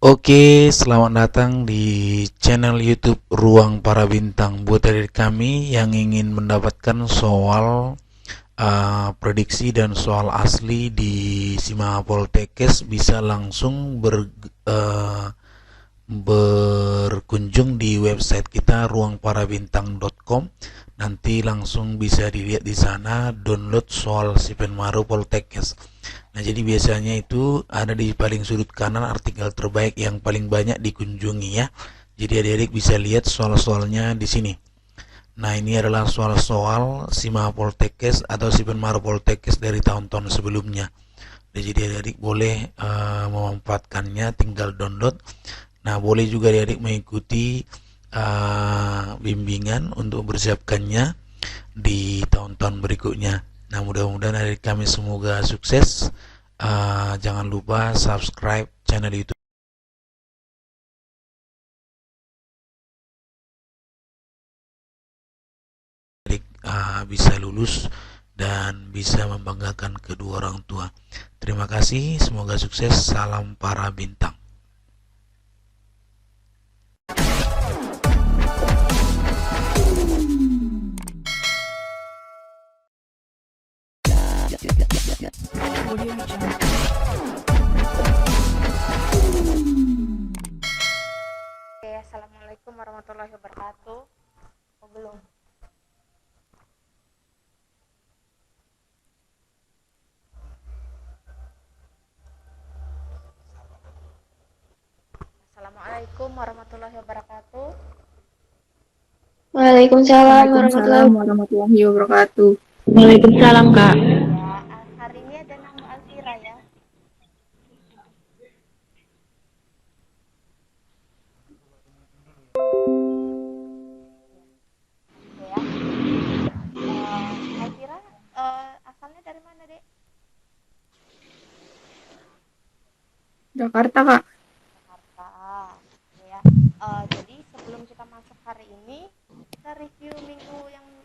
Oke, selamat datang di channel YouTube Ruang Para Bintang. Buat dari kami yang ingin mendapatkan soal prediksi dan soal asli di Simaha Poltekkes bisa langsung berkunjung di website kita ruangparabintang.com. Nanti langsung bisa dilihat di sana download soal Sipenmaru Poltekkes. Nah, jadi biasanya itu ada di paling sudut kanan artikel terbaik yang paling banyak dikunjungi ya. Jadi adik-adik bisa lihat soal-soalnya di sini. Nah, ini adalah soal-soal Simaha Poltekkes atau Sipenmaru Poltekkes dari tahun-tahun sebelumnya. Jadi adik-adik boleh memanfaatkannya, tinggal download. Nah, boleh juga adik-adik mengikuti bimbingan untuk bersiapkannya di tahun-tahun berikutnya. Nah, mudah-mudahan adik kami semoga sukses. Jangan lupa subscribe channel YouTube adik bisa lulus dan bisa membanggakan kedua orang tua. Terima kasih, semoga sukses. Salam para bintang. Oke, assalamualaikum warahmatullahi wabarakatuh. Oh, belum. Assalamualaikum warahmatullahi wabarakatuh. Waalaikumsalam Waalaikumsalam warahmatullahi warahmatullahi wabarakatuh. Waalaikumsalam Kak. Ya, hari ini ada nama Alfira ya. Oke ya. Alfira, asalnya dari mana, Dek? Jakarta, Kak. Jakarta. Oke ya. Jadi sebelum kita masuk hari ini, kita review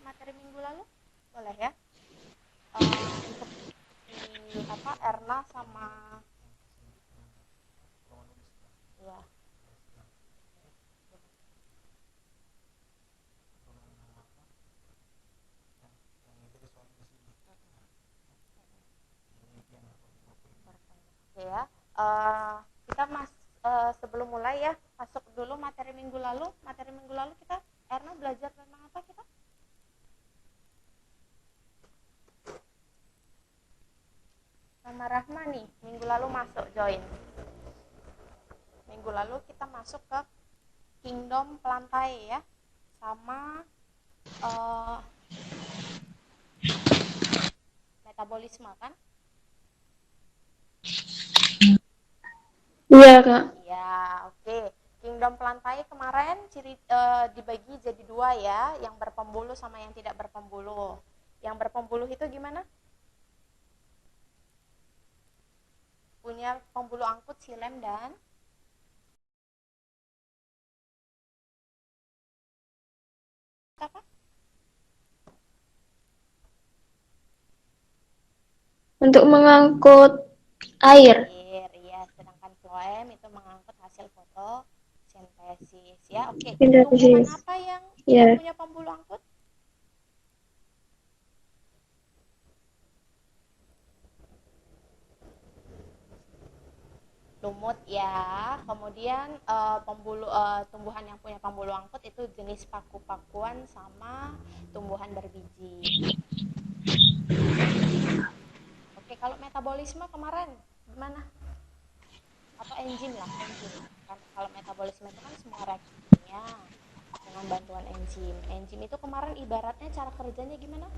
materi minggu lalu, boleh ya? Untuk Erna sama ya. Oke ya. Kita sebelum mulai ya, masuk dulu materi minggu lalu. Materi minggu lalu kita Erna belajar tentang apa kita? Sama Rahma nih, minggu lalu masuk join. Minggu lalu kita masuk ke Kingdom Plantae ya, sama metabolisme kan? Iya, Kak. Iya, oke. Kingdom Plantae kemarin dibagi jadi dua ya, yang berpembuluh sama yang tidak berpembuluh. Yang berpembuluh itu gimana? Punya pembuluh angkut, silem, dan apa? Untuk mengangkut air. Iya, sedangkan floem itu mengangkut hasil fotosintesis ya. Oke, Sintesis. tumbuhan apa yang tidak Ya. punya pembuluh angkut? Lumut ya. Kemudian tumbuhan yang punya pembuluh angkut itu jenis paku-pakuan sama tumbuhan berbiji. Oke, kalau metabolisme kemarin gimana? Atau enzim lah, enzim. Kan kalau metabolisme itu kan semua reaksi kimia dengan bantuan enzim. Enzim itu kemarin ibaratnya cara kerjanya gimana?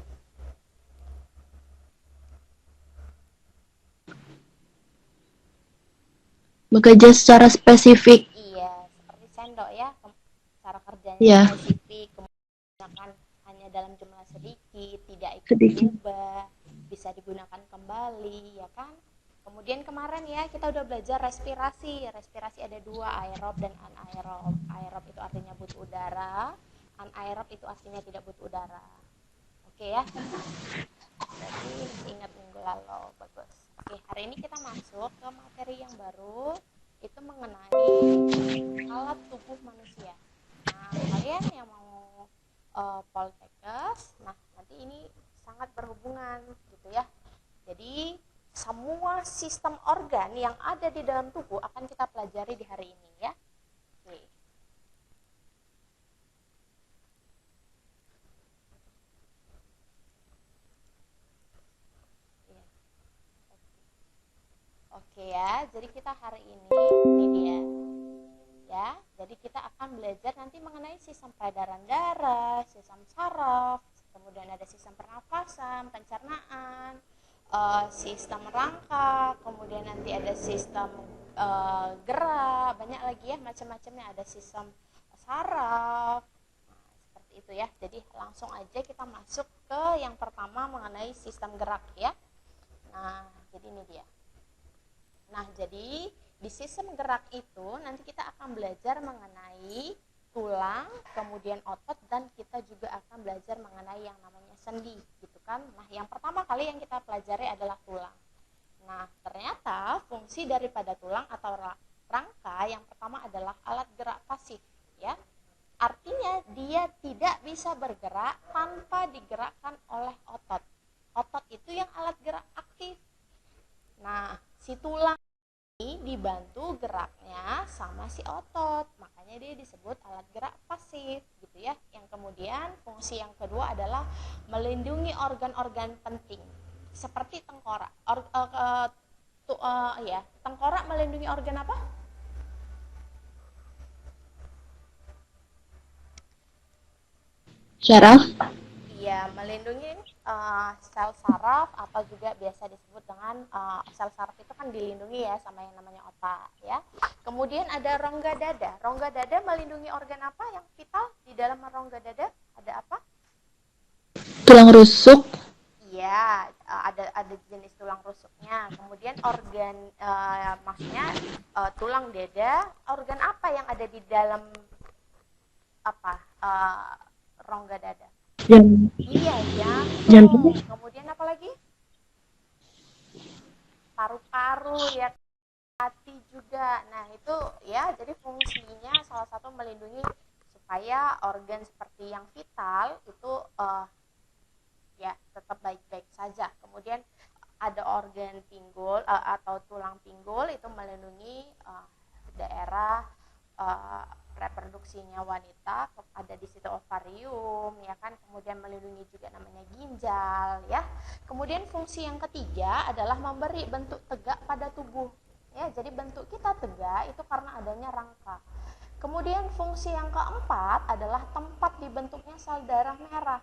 Bekerja secara spesifik. Iya, seperti sendok ya, cara kerjanya Ya. spesifik, kemudian hanya dalam jumlah sedikit, tidak ikut Sedikit. berubah, bisa digunakan kembali, ya kan? Kemudian kemarin ya kita udah belajar respirasi. Respirasi ada dua, aerob dan anaerob. Aerob itu artinya butuh udara, anaerob itu artinya tidak butuh udara. Oke ya. Jadi ingat minggu lalu, bagus. Oke, hari ini kita masuk ke materi yang baru, itu mengenai Poltekkes. Nah, nanti ini sangat berhubungan gitu ya. Jadi semua sistem organ yang ada di dalam tubuh akan kita pelajari di hari ini ya. Oke. Iya. Oke ya, jadi kita hari ini dia ya. Jadi kita akan belajar nanti mengenai sistem peredaran darah, sistem saraf, kemudian ada sistem pernafasan, pencernaan, sistem rangka, kemudian nanti ada sistem gerak, banyak lagi ya macam-macamnya, ada sistem saraf. Nah, seperti itu ya. Jadi langsung aja kita masuk ke yang pertama mengenai sistem gerak ya. Nah, jadi ini dia. Nah, jadi di sistem gerak itu nanti kita akan belajar mengenai tulang, kemudian otot, dan kita juga akan belajar mengenai yang namanya sendi, gitu kan. Nah, yang pertama kali yang kita pelajari adalah tulang. Nah, ternyata fungsi daripada tulang atau rangka yang pertama adalah alat gerak pasif, ya. Artinya dia tidak bisa bergerak tanpa digerakkan oleh otot. Otot itu yang alat gerak aktif. Nah, si tulang ini dibantu geraknya sama si otot, makanya dia disebut alat gerak pasif gitu ya. Yang kemudian fungsi yang kedua adalah melindungi organ-organ penting seperti tengkorak. Tengkorak melindungi organ apa? Syaraf. Iya, melindungi sel saraf atau juga biasa disebut dengan sel saraf itu kan dilindungi ya sama yang namanya otak ya. Kemudian ada rongga dada. Rongga dada melindungi organ apa yang vital di dalam rongga dada? Ada apa? Tulang rusuk. Iya, ada jenis tulang rusuknya. Kemudian organ maksudnya tulang dada, organ apa yang ada di dalam apa rongga dada? Iya, jantung. Kemudian apa lagi? Paru-paru ya, hati juga. Nah, itu ya, jadi fungsinya salah satu melindungi supaya organ seperti yang vital itu ya tetap baik-baik saja. Kemudian ada organ pinggul atau tulang pinggul itu melindungi daerah reproduksinya wanita, ada di situ ovarium ya kan, kemudian melindungi juga namanya ginjal ya. Kemudian fungsi yang ketiga adalah memberi bentuk tegak pada tubuh ya, jadi bentuk kita tegak itu karena adanya rangka. Kemudian fungsi yang keempat adalah tempat dibentuknya sel darah merah.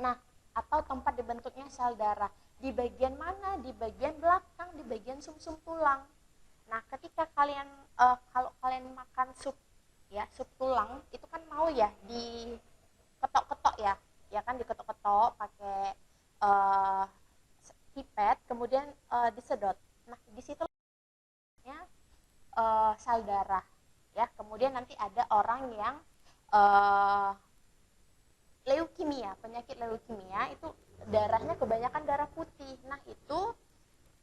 Nah, atau tempat dibentuknya sel darah di bagian mana? Di bagian belakang, di bagian sumsum tulang. Nah, ketika kalian kalau kalian makan sup ya, sup tulang itu kan mau ya diketok-ketok ya kan, diketok-ketok pakai pipet, kemudian disedot. Nah, di situ sel darah ya. Kemudian nanti ada orang yang leukemia, penyakit leukemia itu darahnya kebanyakan darah putih. Nah, itu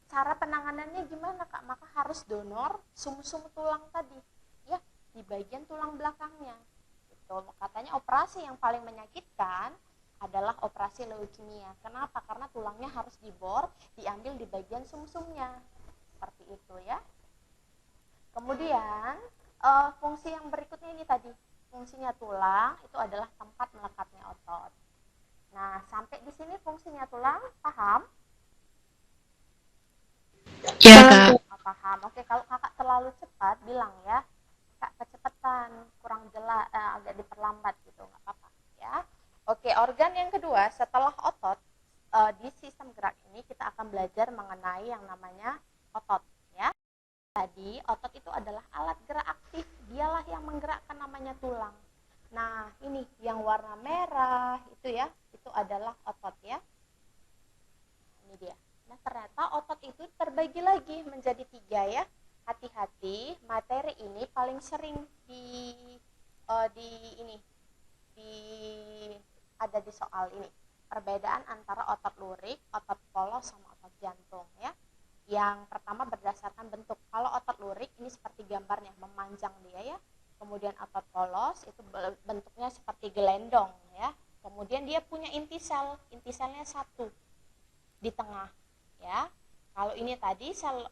cara penanganannya gimana Kak? Maka harus donor sumsum tulang tadi ya, di bagian tulang belakangnya gitu. Katanya operasi yang paling menyakitkan adalah operasi leukemia. Kenapa? Karena tulangnya harus dibor, diambil di bagian sumsumnya seperti itu ya. Kemudian fungsi yang berikutnya ini tadi, fungsinya tulang itu adalah tempat melekatnya otot. Nah, sampai di sini fungsinya tulang, paham? Ya, Kak. Paham. Oke, kalau kakak terlalu cepat bilang ya, kak kecepatan, kurang jelas, agak diperlambat gitu, nggak apa-apa ya. Oke, organ yang kedua setelah otot di sistem gerak ini kita akan belajar mengenai yang namanya otot ya. Tadi otot itu adalah alat gerak aktif, dialah yang menggerakkan namanya tulang. Nah, ini yang warna merah itu ya, itu adalah otot ya. Ini dia. Nah, ternyata otot itu terbagi lagi menjadi 3 ya. Hati-hati, materi ini paling sering ada di soal ini. Perbedaan antara otot lurik, otot polos sama otot jantung ya. Yang pertama berdasarkan bentuk. Kalau otot lurik ini seperti gambarnya, memanjang dia ya. Kemudian otot polos itu bentuknya seperti gelendong ya. Kemudian dia punya intiselnya satu di tengah ya. Kalau ini tadi sel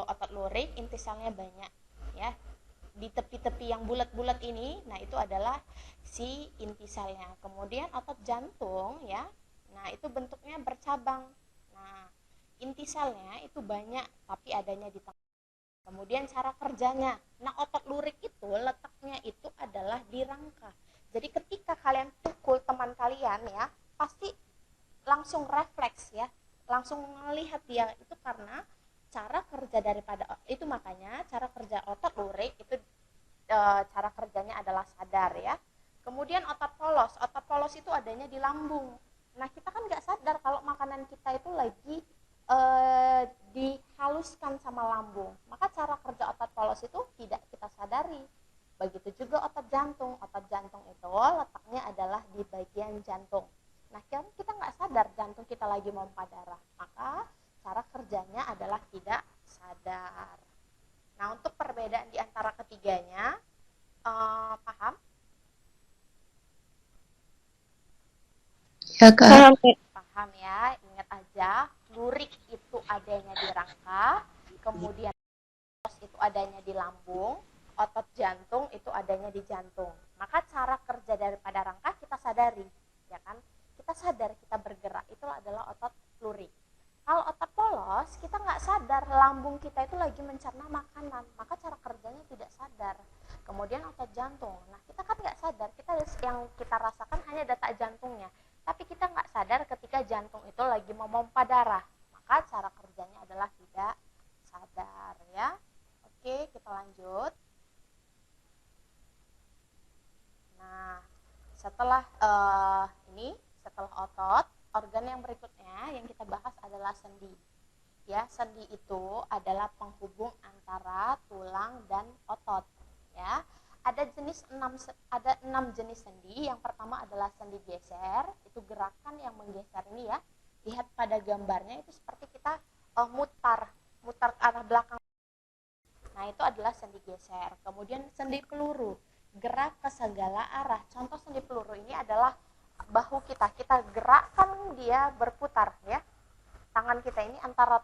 otot lurik intiselnya banyak ya. Di tepi-tepi yang bulat-bulat ini, nah itu adalah si intiselnya. Kemudian otot jantung ya, nah itu bentuknya bercabang. Nah intiselnya itu banyak tapi adanya di tengah. Kemudian cara kerjanya, nah otot lurik itu letaknya itu adalah di rangka. Jadi ketika kalian pukul teman kalian ya, pasti langsung refleks ya, langsung melihat dia itu karena cara kerja daripada itu. Makanya cara kerja otot lurik itu cara kerjanya adalah sadar ya. Kemudian otot polos itu adanya di lambung. Nah kita kan nggak sadar kalau makanan kita itu lagi dihaluskan sama lambung. Maka cara kerja otot polos itu tidak kita sadari. Begitu juga otot jantung. Otot jantung itu letaknya adalah di bagian jantung. Nah kan kita nggak sadar jantung kita lagi memompa darah. Maka cara kerjanya adalah tidak sadar. Nah untuk perbedaan di antara ketiganya, paham? Ya, Kak. Paham. Paham ya, ingat aja, lurik itu adanya di rangka, kemudian itu adanya di lambung, otot jantung itu adanya di jantung. Maka cara kerja daripada rangka kita sadari, ya kan? Kita sadar kita bergerak, itu adalah otot lurik. Kalau otot polos, kita nggak sadar lambung kita itu lagi mencerna makanan, maka cara kerjanya tidak sadar. Kemudian otot jantung, nah kita kan nggak sadar, yang kita rasakan hanya detak jantungnya, tapi kita nggak sadar ketika jantung itu lagi memompa darah, maka cara kerjanya adalah tidak sadar ya. Oke, kita lanjut. Nah, setelah setelah otot, organ yang berikutnya yang kita bahas adalah sendi. Ya, sendi itu adalah penghubung antara tulang dan otot. Ya, ada 6 jenis sendi. Yang pertama adalah sendi geser. Itu gerakan yang menggeser ini ya. Lihat pada gambarnya itu seperti kita mutar ke arah belakang. Nah, itu adalah sendi geser. Kemudian sendi peluru, gerak ke segala arah. Contoh sendi peluru ini adalah bahu kita gerakkan dia berputar ya. Tangan kita ini antara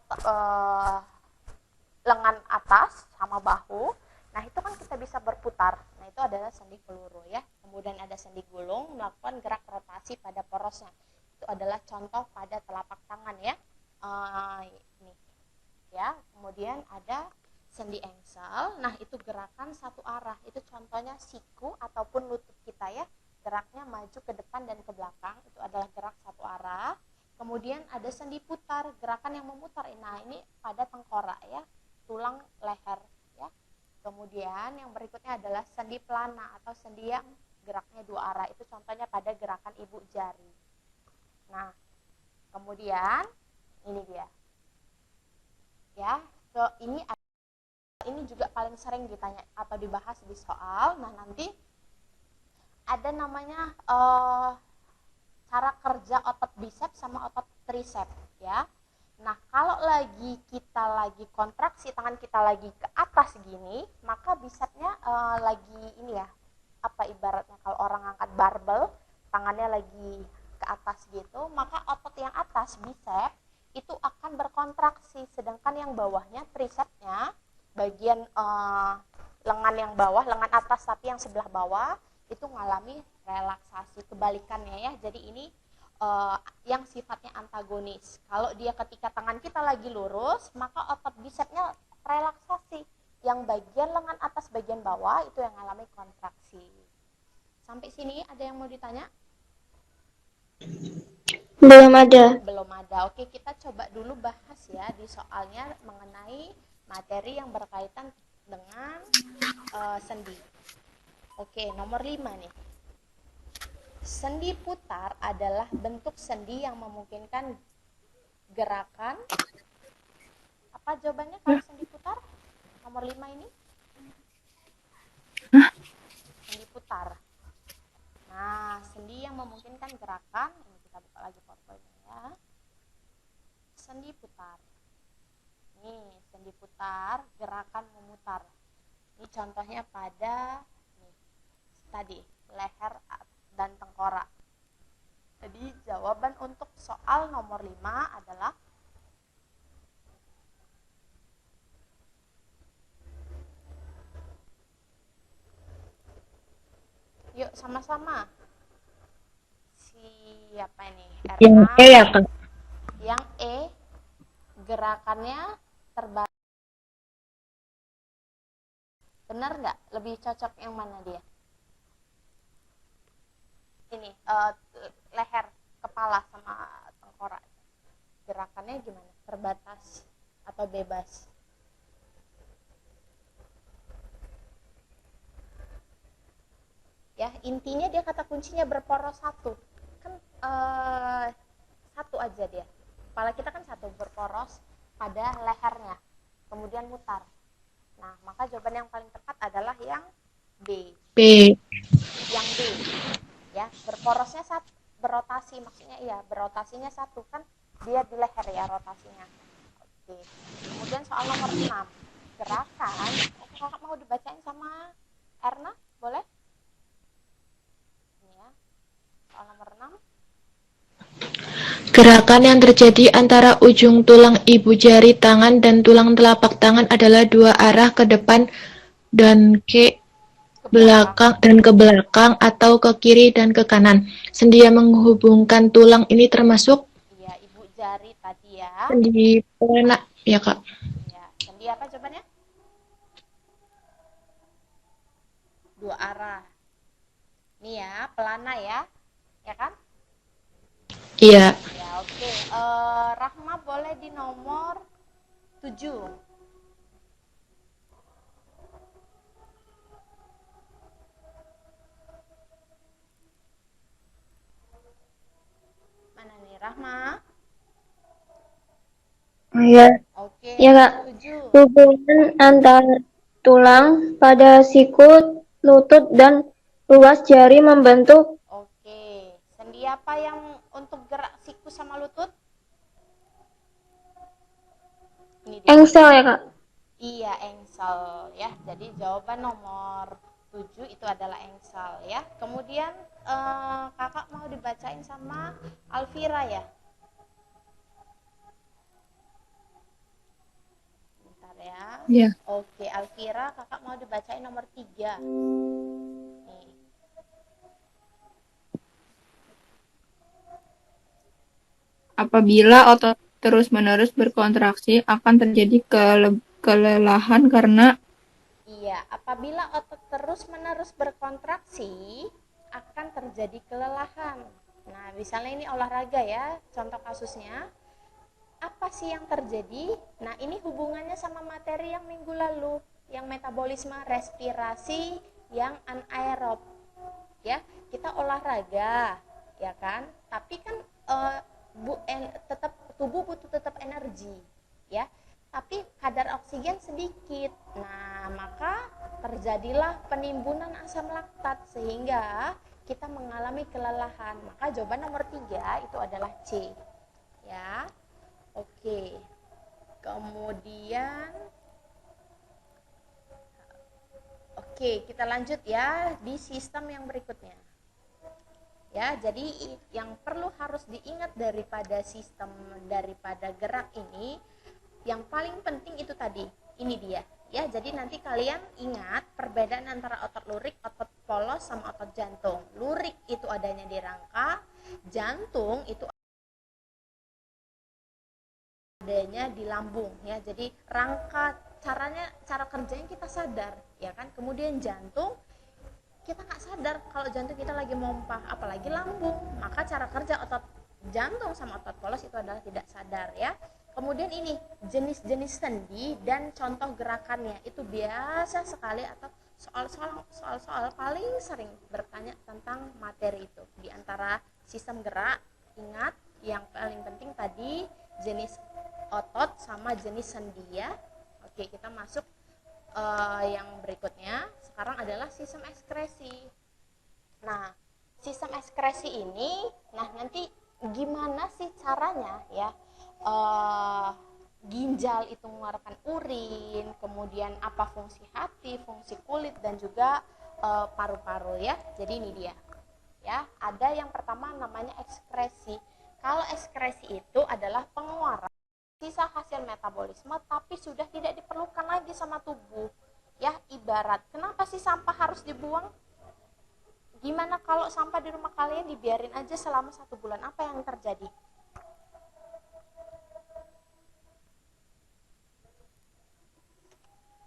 lengan atas sama bahu. Nah itu kan kita bisa berputar. Nah itu adalah sendi peluru ya. Kemudian ada sendi gulung, melakukan gerak rotasi pada porosnya. Itu adalah contoh pada telapak tangan ya. Ini ya. Kemudian ada sendi engsel. Nah itu gerakan satu arah. Itu contohnya siku ataupun lutut kita ya. Geraknya maju ke depan dan ke belakang, itu adalah gerak satu arah. Kemudian ada sendi putar, gerakan yang memutar. Nah ini pada tengkorak ya, tulang leher ya. Kemudian yang berikutnya adalah sendi pelana atau sendi yang geraknya dua arah, itu contohnya pada gerakan ibu jari. Nah kemudian ini dia ya, ini juga paling sering ditanya atau dibahas di soal. Nah nanti ada namanya cara kerja otot biceps sama otot triceps ya. Nah kalau kita lagi kontraksi, tangan kita lagi ke atas gini, maka bicepsnya lagi ini ya, apa ibaratnya kalau orang angkat barbel, tangannya lagi ke atas gitu, maka otot yang atas biceps itu akan berkontraksi, sedangkan yang bawahnya tricepsnya, bagian lengan yang bawah, lengan atas tapi yang sebelah bawah itu mengalami relaksasi. Kebalikannya ya, jadi ini yang sifatnya antagonis. Kalau dia ketika tangan kita lagi lurus, maka otot bicepsnya relaksasi, yang bagian lengan atas bagian bawah itu yang mengalami kontraksi. Sampai sini ada yang mau ditanya? Belum ada. Belum ada. Oke, kita coba dulu bahas ya di soalnya mengenai materi yang berkaitan dengan sendi. Oke, nomor 5 nih. Sendi putar adalah bentuk sendi yang memungkinkan gerakan. Apa jawabannya kalau sendi putar? Nomor 5 ini? Sendi putar. Nah, sendi yang memungkinkan gerakan. Ini kita buka lagi PowerPoint-nya ya. Sendi putar. Nih, sendi putar, gerakan memutar. Ini contohnya pada tadi, leher dan tengkorak. Jadi jawaban untuk soal nomor 5 adalah yuk sama-sama. Siapa ini? Yang Erna. E ya, Kak? Yang E, gerakannya terbalik. Benar nggak? Lebih cocok yang mana dia? Ini, leher, kepala sama tengkorak. Gerakannya gimana? Terbatas atau bebas? Ya, intinya dia kata kuncinya berporos satu. Kan satu aja dia. Kepala kita kan satu, berporos pada lehernya. Kemudian mutar. Nah, maka jawaban yang paling tepat adalah yang B. B. Yang B. Ya, berporosnya satu, berotasi maksudnya iya, berotasinya satu kan dia di leher ya rotasinya. Oke. Kemudian soal nomor 6. Gerakan, kakak mau dibacain sama Erna? Boleh? Ini ya. Soal nomor 6. Gerakan yang terjadi antara ujung tulang ibu jari tangan dan tulang telapak tangan adalah dua arah ke depan dan ke belakang dan ke belakang atau ke kiri dan ke kanan. Sendi yang menghubungkan tulang ini termasuk Iya, ibu jari tadi ya. sendi pelana, ya Kak? Iya, sendi apa jawabannya? Dua arah. Nih ya, pelana ya. Ya kan? Iya. Ya, oke. Rahma boleh di nomor 7. Mana nih, Rahma? Ya, Oke, ya Kak. 7. Hubungan antara tulang pada siku, lutut, dan ruas jari membentuk Oke. Sendi apa yang untuk gerak siku sama lutut? Ini dia. engsel ya Kak. Iya, engsel ya. Jadi jawaban nomor 7 itu adalah engsel ya. Kemudian kakak mau dibacain sama Alvira ya. Bentar ya. Iya. Oke, Alvira, kakak mau dibacain nomor 3. Nih. Apabila otot terus-menerus berkontraksi, akan terjadi kelelahan karena Iya, apabila otot terus-menerus berkontraksi, akan terjadi kelelahan. Nah, misalnya ini olahraga ya, contoh kasusnya. Apa sih yang terjadi? Nah, ini hubungannya sama materi yang minggu lalu, yang metabolisme respirasi yang anaerob. Ya, kita olahraga, ya kan? Tapi kan tetap tubuh butuh tetap energi, ya. Tapi kadar oksigen sedikit. Nah, maka terjadilah penimbunan asam laktat sehingga kita mengalami kelelahan. Maka jawaban nomor 3 itu adalah C. Ya. Oke. Kemudian kita lanjut ya di sistem yang berikutnya. Ya, jadi yang perlu harus diingat daripada gerak ini, yang paling penting itu tadi, ini dia. Ya, jadi nanti kalian ingat perbedaan antara otot lurik, otot polos sama otot jantung. Lurik itu adanya di rangka, jantung itu adanya di lambung ya. Jadi rangka cara kerjanya kita sadar ya kan. Kemudian jantung kita nggak sadar kalau jantung kita lagi mompah, apalagi lambung. Maka cara kerja otot jantung sama otot polos itu adalah tidak sadar ya. Kemudian ini jenis-jenis sendi dan contoh gerakannya itu biasa sekali, atau soal-soal paling sering bertanya tentang materi itu. Di antara sistem gerak, ingat yang paling penting tadi jenis otot sama jenis sendi ya. Oke, kita masuk yang berikutnya. Sekarang adalah sistem ekskresi. Nah, sistem ekskresi ini, nanti gimana sih caranya ya? Ginjal itu mengeluarkan urin, kemudian apa fungsi hati, fungsi kulit, dan juga paru-paru ya. Jadi ini dia. Ya, ada yang pertama namanya ekskresi. Kalau ekskresi itu adalah pengeluaran sisa hasil metabolisme tapi sudah tidak diperlukan lagi sama tubuh. Ya, ibarat kenapa sih sampah harus dibuang? Gimana kalau sampah di rumah kalian dibiarin aja selama 1 bulan, apa yang terjadi?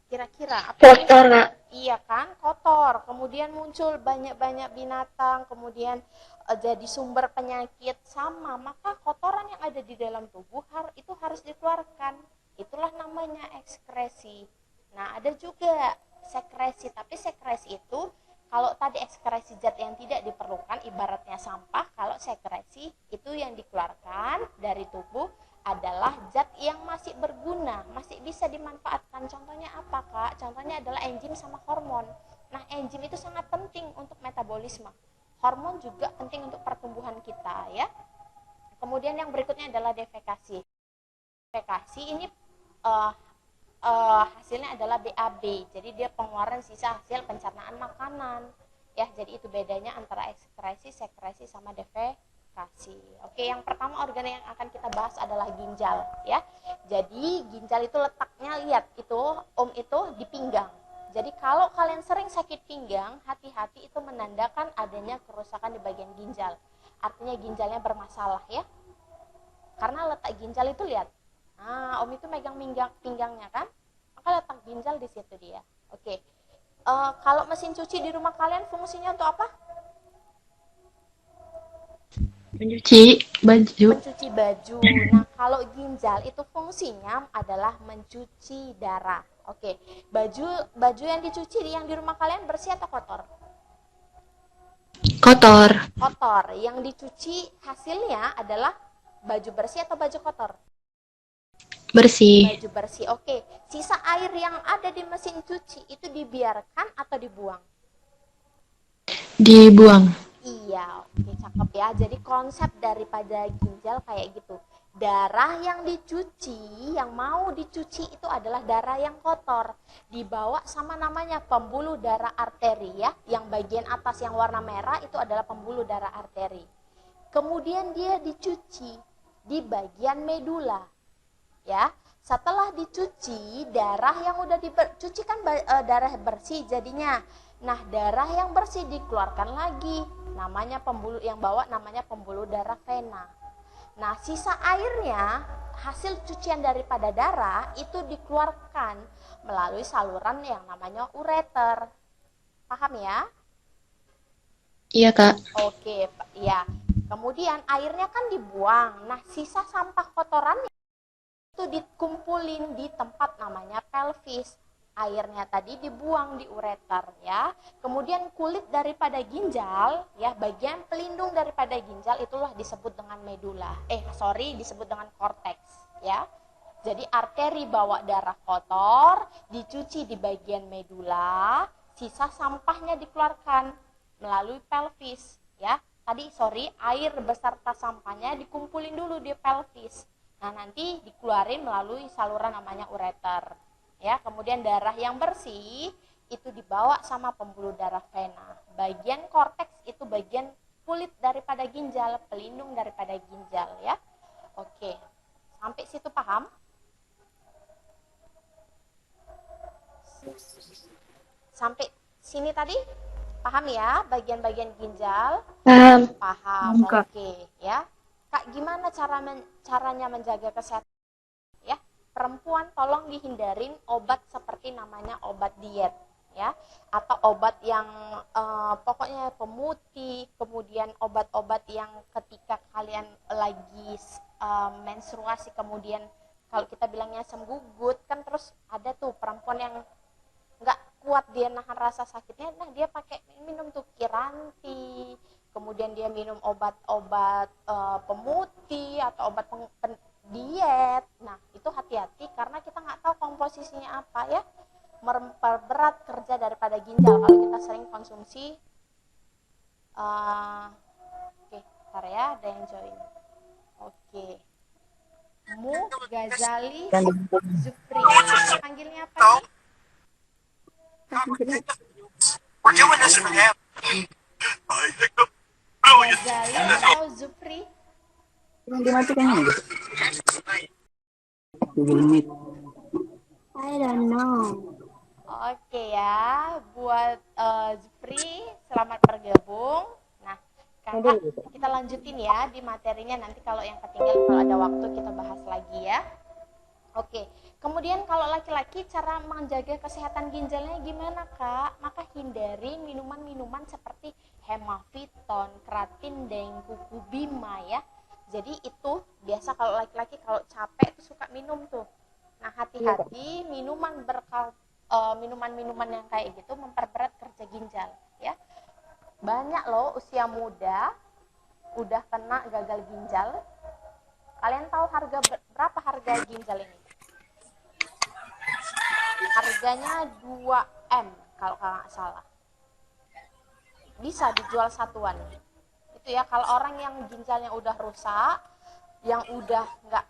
Kira-kira apa? Kotor, Kak. Iya kan, kotor. Kemudian muncul banyak-banyak binatang, kemudian jadi sumber penyakit sama. Maka kotoran yang ada di dalam tubuh itu harus dikeluarkan. Itulah namanya ekskresi. Nah, ada juga sekresi, tapi sekresi itu kalau tadi ekskresi zat yang tidak diperlukan ibaratnya sampah, kalau sekresi itu yang dikeluarkan dari tubuh adalah zat yang masih berguna, masih bisa dimanfaatkan. Contohnya apa, Kak? Contohnya adalah enzim sama hormon. Nah, enzim itu sangat penting untuk metabolisme. Hormon juga penting untuk pertumbuhan kita, ya. Kemudian yang berikutnya adalah defekasi. Defekasi ini hasilnya adalah BAB. Jadi dia pengeluaran sisa hasil pencernaan makanan. Ya, jadi itu bedanya antara ekskresi, sekresi sama defekasi. Oke, yang pertama organ yang akan kita bahas adalah ginjal, ya. Jadi ginjal itu letaknya, lihat itu itu di pinggang. Jadi kalau kalian sering sakit pinggang, hati-hati, itu menandakan adanya kerusakan di bagian ginjal. Artinya ginjalnya bermasalah, ya. Karena letak ginjal itu, lihat. Nah, itu megang pinggangnya kan? Maka letak ginjal di situ dia. Oke. Kalau mesin cuci di rumah kalian fungsinya untuk apa? Mencuci baju. Mencuci baju. Nah, kalau ginjal itu fungsinya adalah mencuci darah. Oke. Baju yang dicuci yang di rumah kalian bersih atau kotor? Kotor. Kotor. Yang dicuci hasilnya adalah baju bersih atau baju kotor? Bersih. Baju bersih. Oke. Sisa air yang ada di mesin cuci itu dibiarkan atau dibuang? Dibuang. Iya, oke, cakep ya. Jadi konsep daripada ginjal kayak gitu. Darah yang dicuci, yang mau dicuci itu adalah darah yang kotor. Dibawa sama namanya pembuluh darah arteri ya. Yang bagian atas yang warna merah itu adalah pembuluh darah arteri. Kemudian dia dicuci di bagian medula. Ya, setelah dicuci, darah yang udah dicuci kan darah bersih jadinya. Nah, darah yang bersih dikeluarkan lagi. Namanya pembuluh yang bawa namanya pembuluh darah vena. Nah, sisa airnya hasil cucian daripada darah itu dikeluarkan melalui saluran yang namanya ureter. Paham ya? Iya, Kak. Oke, ya. Kemudian airnya kan dibuang. Nah, sisa sampah kotorannya itu dikumpulin di tempat namanya pelvis. Airnya tadi dibuang di ureter ya. Kemudian kulit daripada ginjal ya, bagian pelindung daripada ginjal itulah disebut dengan medula. Disebut dengan korteks ya. Jadi arteri bawa darah kotor dicuci di bagian medula, sisa sampahnya dikeluarkan melalui pelvis ya. Air beserta sampahnya dikumpulin dulu di pelvis. Nah, nanti dikeluarin melalui saluran namanya ureter. Ya, kemudian darah yang bersih itu dibawa sama pembuluh darah vena. Bagian korteks itu bagian kulit daripada ginjal, pelindung daripada ginjal ya. Oke. Sampai situ paham? Sampai sini tadi paham ya bagian-bagian ginjal? Paham. Paham. Kak. Oke, ya. Kak, gimana caranya menjaga kesehatan? Perempuan tolong dihindarin obat seperti namanya obat diet ya, atau obat yang pokoknya pemutih, kemudian obat-obat yang ketika kalian lagi menstruasi, kemudian kalau kita bilangnya asam gugut kan, terus ada tuh perempuan yang nggak kuat dia nahan rasa sakitnya, nah dia pakai minum tuh Kiranti, kemudian dia minum obat-obat pemutih atau obat diet. Nah, itu hati-hati karena kita nggak tahu komposisinya apa ya. Memperberat kerja daripada ginjal kalau kita sering konsumsi. Oke, bentar ya, ada yang join. Oke. Ghazali Zufri. Panggilnya apa? Ghazali atau Zufri? Yang dimatikan gitu. Google Meet. I don't know. Oke ya, buat Zufri, selamat bergabung. Nah, kakak kita lanjutin ya di materinya, nanti kalau yang ketinggalan kalau ada waktu kita bahas lagi ya. Oke, kemudian kalau laki-laki cara menjaga kesehatan ginjalnya gimana kak? Maka hindari minuman-minuman seperti hemaviton, kratin, dan kukubima ya. Jadi itu biasa kalau laki-laki kalau capek tuh suka minum tuh. Nah hati-hati minuman-minuman yang kayak gitu memperberat kerja ginjal ya. Banyak loh usia muda udah kena gagal ginjal. Kalian tahu berapa harga ginjal ini? Harganya 2M kalau nggak salah. Bisa dijual satuan. Itu ya kalau orang yang ginjalnya udah rusak, yang udah nggak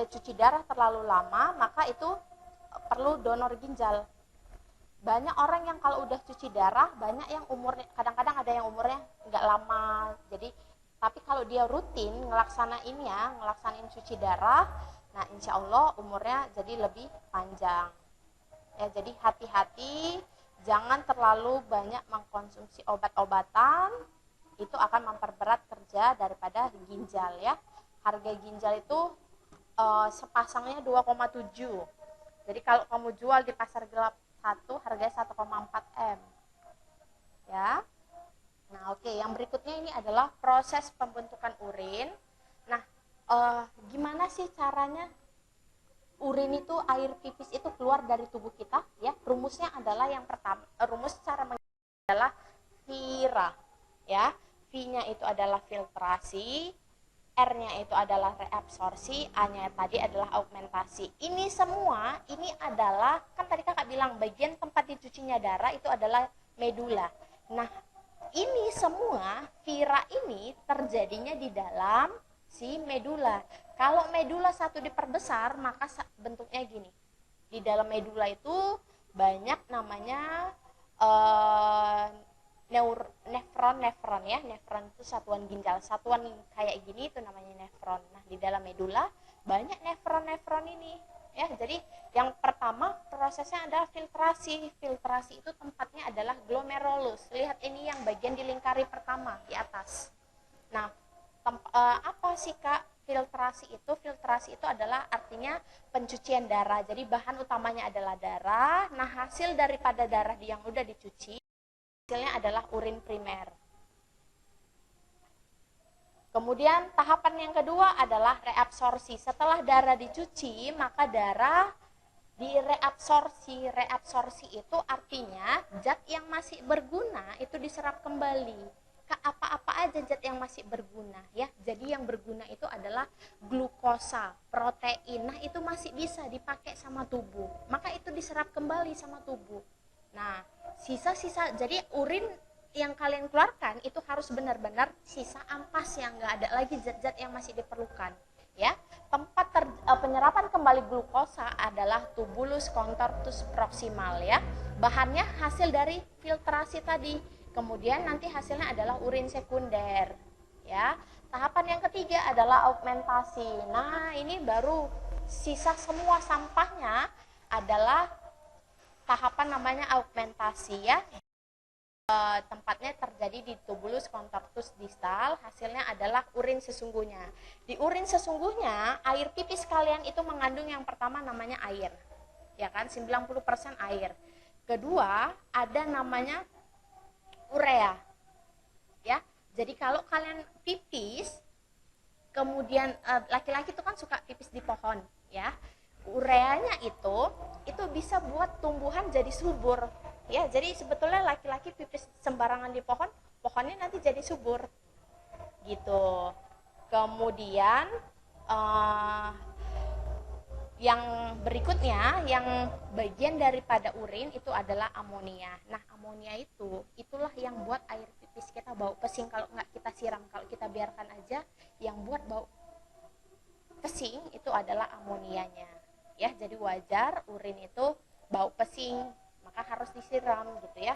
cuci darah terlalu lama, maka itu perlu donor ginjal. Banyak orang yang kalau udah cuci darah, banyak yang umurnya, kadang-kadang ada yang umurnya nggak lama. Jadi tapi kalau dia rutin ngelaksanain cuci darah, nah insya Allah umurnya jadi lebih panjang. Ya, jadi hati-hati, jangan terlalu banyak mengkonsumsi obat-obatan, itu akan memperberat kerja daripada ginjal ya. Harga ginjal itu sepasangnya 2,7. Jadi kalau kamu jual di pasar gelap satu, harganya 1,4 M. Ya. Nah, oke, yang berikutnya ini adalah proses pembentukan urin. Nah, gimana sih caranya urin itu, air pipis itu keluar dari tubuh kita? Ya, rumusnya adalah yang pertama, rumus cara adalah VIRA. Ya, V-nya itu adalah filtrasi, R-nya itu adalah reabsorsi, A-nya tadi adalah augmentasi. Ini semua, ini adalah, kan tadi kakak bilang bagian tempat dicucinya darah itu adalah medula. Nah, ini semua vira ini terjadinya di dalam si medula. Kalau medula satu diperbesar, maka bentuknya gini. Di dalam medula itu banyak namanya nefron ya. Nefron itu satuan ginjal. Satuan kayak gini itu namanya nefron. Nah, di dalam medula banyak nefron ini. Ya, jadi yang pertama prosesnya adalah filtrasi. Filtrasi itu tempatnya adalah glomerulus. Lihat ini yang bagian dilingkari pertama di atas. Nah, apa sih kak filtrasi itu? Filtrasi itu adalah artinya pencucian darah. Jadi bahan utamanya adalah darah. Nah, hasil daripada darah yang udah dicuci, hasilnya adalah urin primer. Kemudian tahapan yang kedua adalah reabsorsi. Setelah darah dicuci, maka darah direabsorsi. Reabsorsi itu artinya zat yang masih berguna itu diserap kembali. Apa-apa aja zat yang masih berguna ya. Jadi yang berguna itu adalah glukosa, protein. Nah, itu masih bisa dipakai sama tubuh. Maka itu diserap kembali sama tubuh. Nah, sisa-sisa, jadi urin yang kalian keluarkan itu harus benar-benar sisa ampas, yang nggak ada lagi zat-zat yang masih diperlukan ya. Tempat penyerapan kembali glukosa adalah tubulus contortus proximal ya. Bahannya hasil dari filtrasi tadi, kemudian nanti hasilnya adalah urin sekunder ya. Tahapan yang ketiga adalah augmentasi. Nah, ini baru sisa semua sampahnya adalah tahapan namanya augmentasi ya. Tempatnya terjadi di tubulus contortus distal, hasilnya adalah urin sesungguhnya. Di urin sesungguhnya, air pipis kalian itu mengandung yang pertama namanya air. Ya kan, 90% air. Kedua, ada namanya urea. Ya. Jadi kalau kalian pipis, kemudian laki-laki itu kan suka pipis di pohon, ya. Ureanya itu bisa buat tumbuhan jadi subur. Ya, jadi sebetulnya laki-laki pipis sembarangan di pohon, pohonnya nanti jadi subur, gitu. Kemudian yang berikutnya, yang bagian daripada urin itu adalah amonia. Nah, amonia itulah yang buat air pipis kita bau pesing kalau nggak kita siram. Kalau kita biarkan aja, yang buat bau pesing itu adalah amonianya. Ya, jadi wajar urin itu bau pesing, maka harus disiram gitu ya.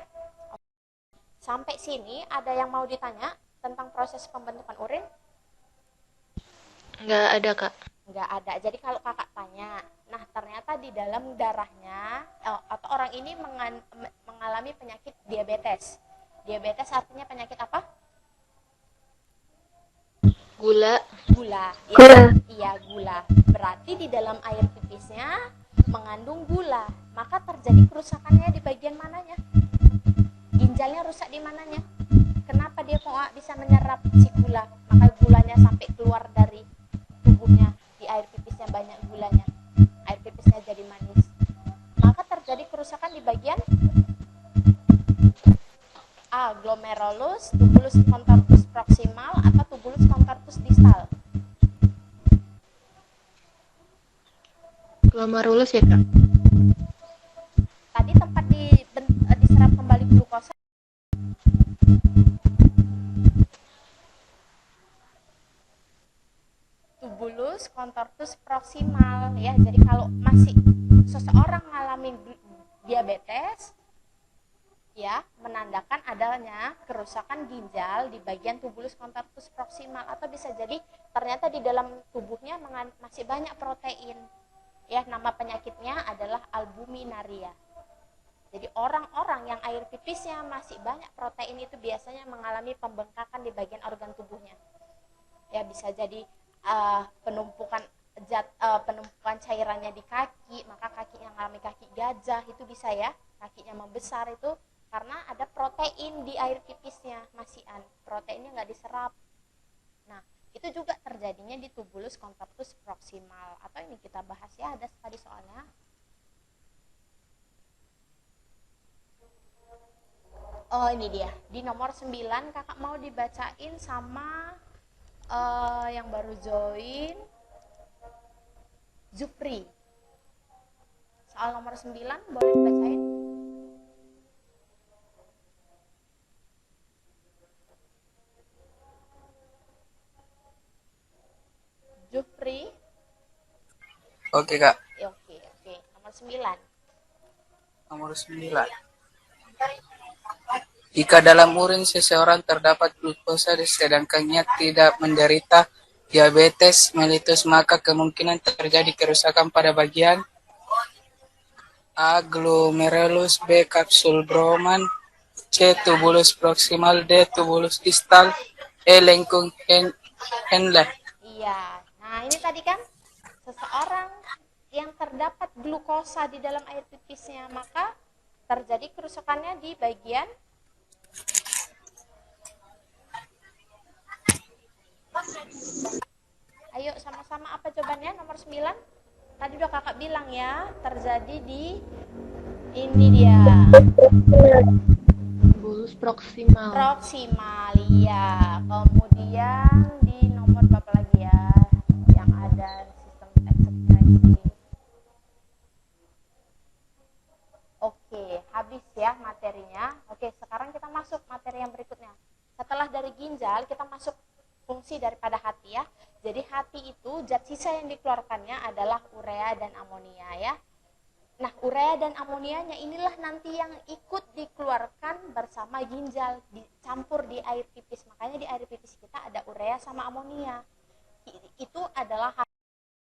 Sampai sini ada yang mau ditanya tentang proses pembentukan urin? Nggak ada, Kak. Nggak ada. Jadi kalau kakak tanya, nah ternyata di dalam darahnya atau orang ini mengalami penyakit diabetes. Diabetes artinya penyakit apa? Gula. Gula. Ya, Gula. iya, gula. Berarti di dalam air pipisnya mengandung gula. Maka terjadi kerusakannya di bagian mananya? Ginjalnya rusak di mananya? Kenapa dia kok bisa menyerap si gula? Maka gulanya sampai keluar dari tubuhnya. Di air pipisnya banyak gulanya. Air pipisnya jadi manis. Maka terjadi kerusakan di bagian A. Glomerulus, tubulus contortus proximal, atau tubulus contortus distal. Glomerulus ya, Kak? Tadi tempat diserap kembali glukosa. Tubulus contortus proximal ya. Jadi kalau masih seseorang mengalami diabetes ya, menandakan adanya kerusakan ginjal di bagian tubulus contortus proximal, atau bisa jadi ternyata di dalam tubuhnya masih banyak protein. Ya, nama penyakitnya adalah albuminaria. Jadi orang-orang yang air pipisnya masih banyak protein itu biasanya mengalami pembengkakan di bagian organ tubuhnya. Ya, bisa jadi penumpukan cairannya di kaki, maka kakinya mengalami kaki gajah, itu bisa ya, kakinya membesar itu karena ada protein di air pipisnya, masihan proteinnya nggak diserap. Nah, itu juga terjadinya di tubulus contortus proximal, atau ini kita bahas ya, ada tadi soalnya. Oh, ini dia di nomor 9, kakak mau dibacain sama yang baru join, Zupri. Soal nomor 9 boleh dibacain. Zupri. Oke, Kak. Oke. Nomor 9. Nomor 9. Jika dalam urin seseorang terdapat glukosa sedangkan tidak menderita diabetes mellitus, maka kemungkinan terjadi kerusakan pada bagian A. Glomerulus, B. kapsul Broman, C. tubulus proximal, D. tubulus distal, E. lengkung Henle. Iya. Nah, ini tadi kan seseorang yang terdapat glukosa di dalam air pipisnya, maka terjadi kerusakannya di bagian ayo sama-sama apa jawabannya nomor 9? Tadi udah kakak bilang ya, terjadi di ini dia. Tubulus proximal. Proximal, iya. Kemudian di nomor berapa lagi ya? Yang ada sistem ekspresi. Oke, habis ya materinya. Oke, sekarang kita masuk materi yang berikutnya. Setelah dari ginjal, kita masuk fungsi daripada hati ya. Jadi hati itu zat sisa yang dikeluarkannya adalah urea dan amonia ya. Nah, urea dan amonianya inilah nanti yang ikut dikeluarkan bersama ginjal, dicampur di air pipis. Makanya di air pipis kita ada urea sama amonia. Itu adalah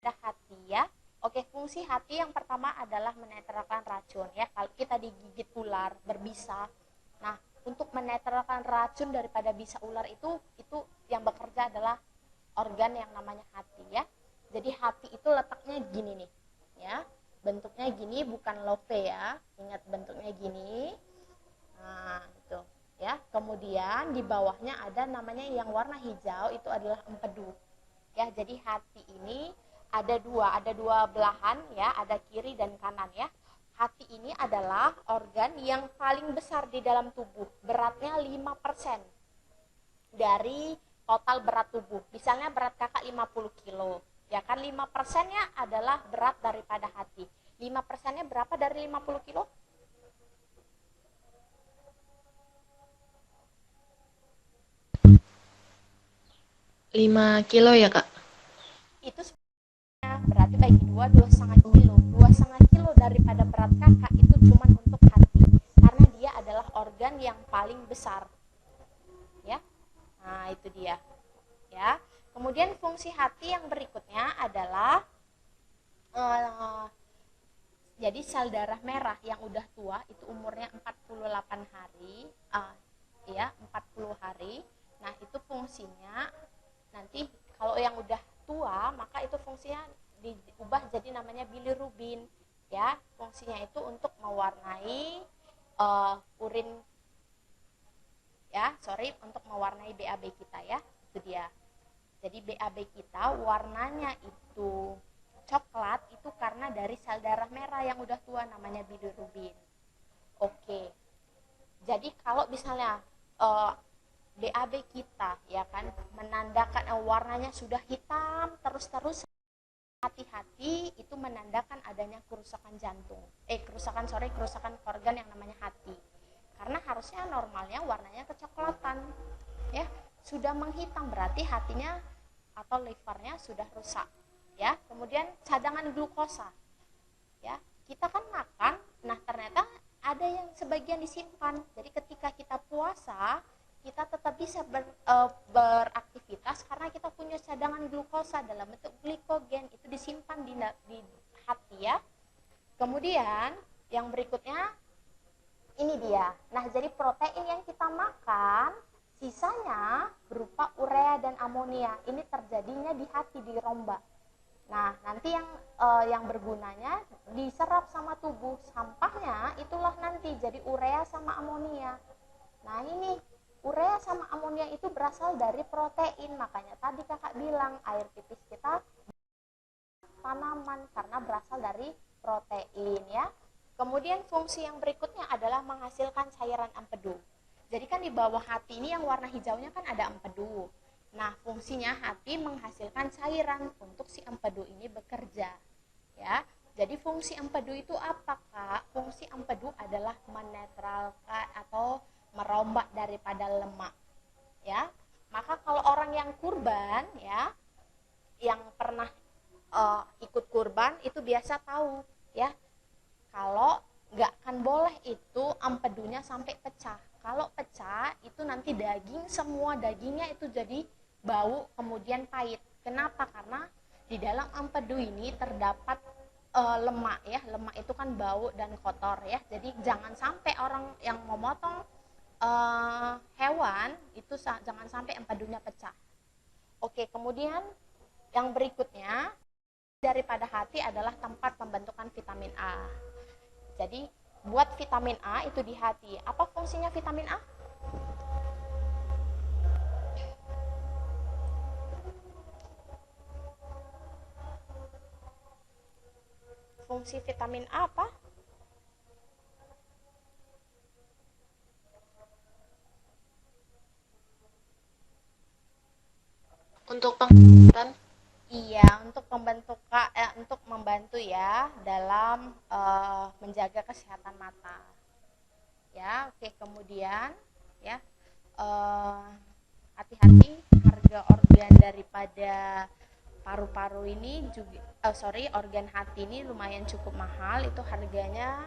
hati ya. Oke, fungsi hati yang pertama adalah menetralkan racun ya. Kalau kita digigit ular berbisa, nah untuk menetralkan racun daripada bisa ular itu yang bekerja adalah organ yang namanya hati ya. Jadi hati itu letaknya gini nih ya. Bentuknya gini, bukan love ya. Ingat bentuknya gini. Nah, itu ya. Kemudian di bawahnya ada namanya yang warna hijau, itu adalah empedu. Ya, jadi hati ini ada dua belahan ya, ada kiri dan kanan ya. Hati ini adalah organ yang paling besar di dalam tubuh. Beratnya 5% dari total berat tubuh. Misalnya berat kakak 50 kilo. Ya kan 5%-nya adalah berat daripada hati. 5%-nya berapa dari 50 kilo? 5 kilo ya, Kak? Itu berarti bagi 2,5 kilo. 2,5 kilo daripada berat kakak itu cuma untuk hati. Karena dia adalah organ organ yang paling besar. Ya. Nah, itu dia. Ya. Kemudian fungsi hati yang berikutnya adalah jadi sel darah merah yang udah tua itu umurnya 48 hari, ya 40 hari. Nah, itu fungsinya nanti kalau yang udah tua maka itu fungsinya diubah jadi namanya bilirubin. Ya, fungsinya itu untuk mewarnai urin, ya, untuk mewarnai BAB kita ya, itu dia. Jadi BAB kita warnanya itu coklat itu karena dari sel darah merah yang udah tua namanya bilirubin. Oke. Jadi kalau misalnya BAB kita ya kan menandakan warnanya sudah hitam terus-terus, hati-hati itu menandakan adanya kerusakan jantung. Kerusakan organ yang namanya hati. Karena harusnya normalnya warnanya kecoklatan. Ya, sudah menghitam berarti hatinya atau livernya sudah rusak. Ya, kemudian cadangan glukosa. Ya, kita kan makan, nah ternyata ada yang sebagian disimpan. Jadi ketika kita puasa, kita tetap bisa beraktivitas karena kita punya cadangan glukosa dalam bentuk glikogen, itu disimpan di hati ya. Kemudian yang berikutnya ini dia. Nah, jadi protein yang kita makan sisanya berupa urea dan amonia. Ini terjadinya di hati, di romba. Nah, nanti yang bergunanya diserap sama tubuh. Sampahnya itulah nanti jadi urea sama amonia. Nah, ini urea sama amonia itu berasal dari protein. Makanya tadi kakak bilang air pipis kita tanaman karena berasal dari protein ya. Kemudian fungsi yang berikutnya adalah menghasilkan cairan empedu. Jadi kan di bawah hati ini yang warna hijaunya kan ada empedu. Nah, fungsinya hati menghasilkan cairan untuk si empedu ini bekerja. Ya. Jadi fungsi empedu itu apa, Kak? Fungsi empedu adalah menetralkan atau merombak daripada lemak. Ya. Maka kalau orang yang kurban ya, yang pernah ikut kurban itu biasa tahu ya. Kalau nggak akan boleh itu empedunya sampai pecah. Kalau pecah itu nanti semua dagingnya itu jadi bau kemudian pahit. Kenapa? Karena di dalam empedu ini terdapat lemak ya. Lemak itu kan bau dan kotor ya. Jadi jangan sampai orang yang mau motong hewan itu jangan sampai empedunya pecah. Oke, kemudian yang berikutnya daripada hati adalah tempat pembentukan vitamin A. Jadi buat vitamin A itu di hati. Apa fungsinya vitamin A? Fungsi vitamin A apa? Untuk pengobatan. Iya, untuk membantu ya dalam menjaga kesehatan mata. Ya, oke. Kemudian ya hati-hati harga organ daripada paru-paru ini juga organ hati ini lumayan cukup mahal. Itu harganya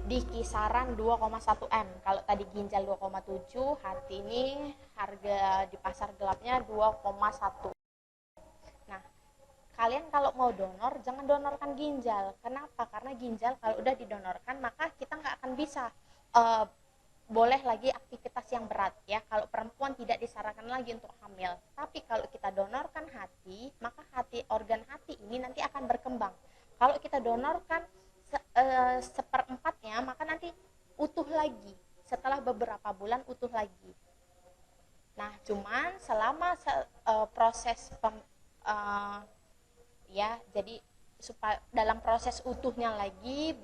di kisaran 2,1 M. Kalau tadi ginjal 2,7, hati ini harga di pasar gelapnya 2,1. Nah, kalian kalau mau donor jangan donorkan ginjal. Kenapa? Karena ginjal kalau udah didonorkan maka kita nggak akan bisa boleh lagi aktivitas yang berat ya. Kalau perempuan tidak disarankan lagi untuk hamil. Tapi kalau kita donorkan hati, maka organ hati ini nanti akan berkembang. Kalau kita donorkan seperempatnya, maka nanti utuh lagi. Setelah beberapa bulan utuh lagi. Nah, cuman selama proses ya, jadi supaya dalam proses utuhnya lagi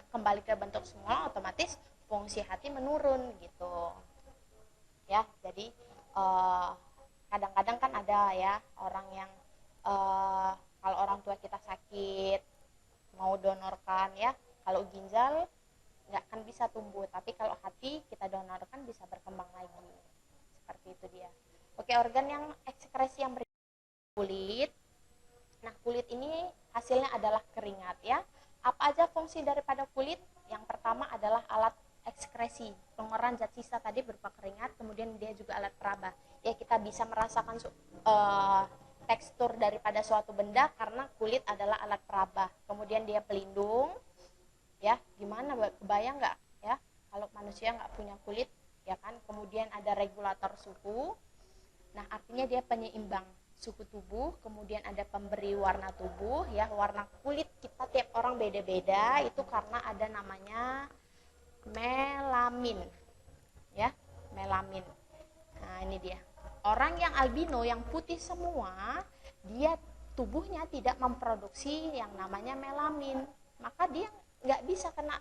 kembali ke bentuk semula, otomatis fungsi hati menurun gitu. Ya, jadi kadang-kadang kan ada ya orang yang kalau orang tua kita sakit mau donorkan ya, kalau ginjal nggak akan bisa tumbuh, tapi kalau hati kita donorkan bisa berkembang lagi. Seperti itu dia. Oke, organ yang ekskresi yang kulit. Nah, kulit ini hasilnya adalah keringat ya. Apa aja fungsi daripada kulit? Yang pertama pertama adalah alat ekskresi, pengeluaran zat sisa tadi berupa keringat, kemudian dia juga alat peraba. Ya, kita bisa merasakan tekstur daripada suatu benda karena kulit adalah alat peraba. Kemudian dia pelindung, ya, gimana, kebayang nggak ya kalau manusia nggak punya kulit, ya kan? Kemudian ada regulator suhu, nah artinya dia penyeimbang suhu tubuh. Kemudian ada pemberi warna tubuh, ya, warna kulit kita tiap orang beda-beda, itu karena ada namanya melamin, ya, melamin. Nah, ini dia. Orang yang albino, yang putih semua, dia tubuhnya tidak memproduksi yang namanya melamin, maka dia nggak bisa kena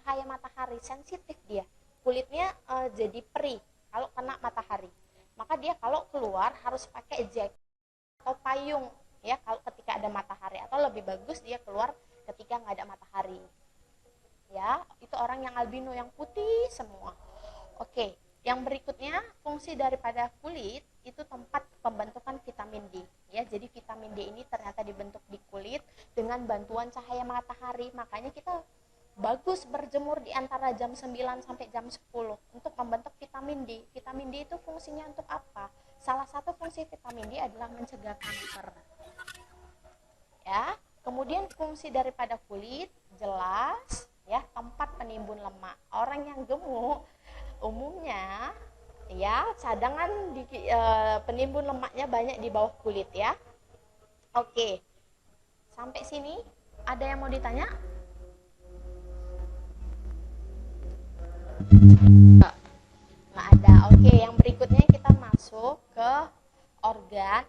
cahaya matahari, sensitif dia. Kulitnya jadi perih kalau kena matahari. Maka dia kalau keluar harus pakai jaket atau payung, ya, kalau ketika ada matahari, atau lebih bagus dia keluar ketika nggak ada matahari. Ya, itu orang yang albino, yang putih semua. Oke, yang berikutnya, fungsi daripada kulit itu tempat pembentukan vitamin D. Ya, jadi vitamin D ini ternyata dibentuk di kulit dengan bantuan cahaya matahari. Makanya kita bagus berjemur di antara jam 9 sampai jam 10 untuk membentuk vitamin D. Vitamin D itu fungsinya untuk apa? Salah satu fungsi vitamin D adalah mencegah kanker. Ya, kemudian fungsi daripada kulit jelas, ya, tempat penimbun lemak. Orang yang gemuk umumnya, ya, cadangan penimbun lemaknya banyak di bawah kulit, ya. Oke, sampai sini ada yang mau ditanya? Nggak ada. Oke, yang berikutnya kita masuk ke organ.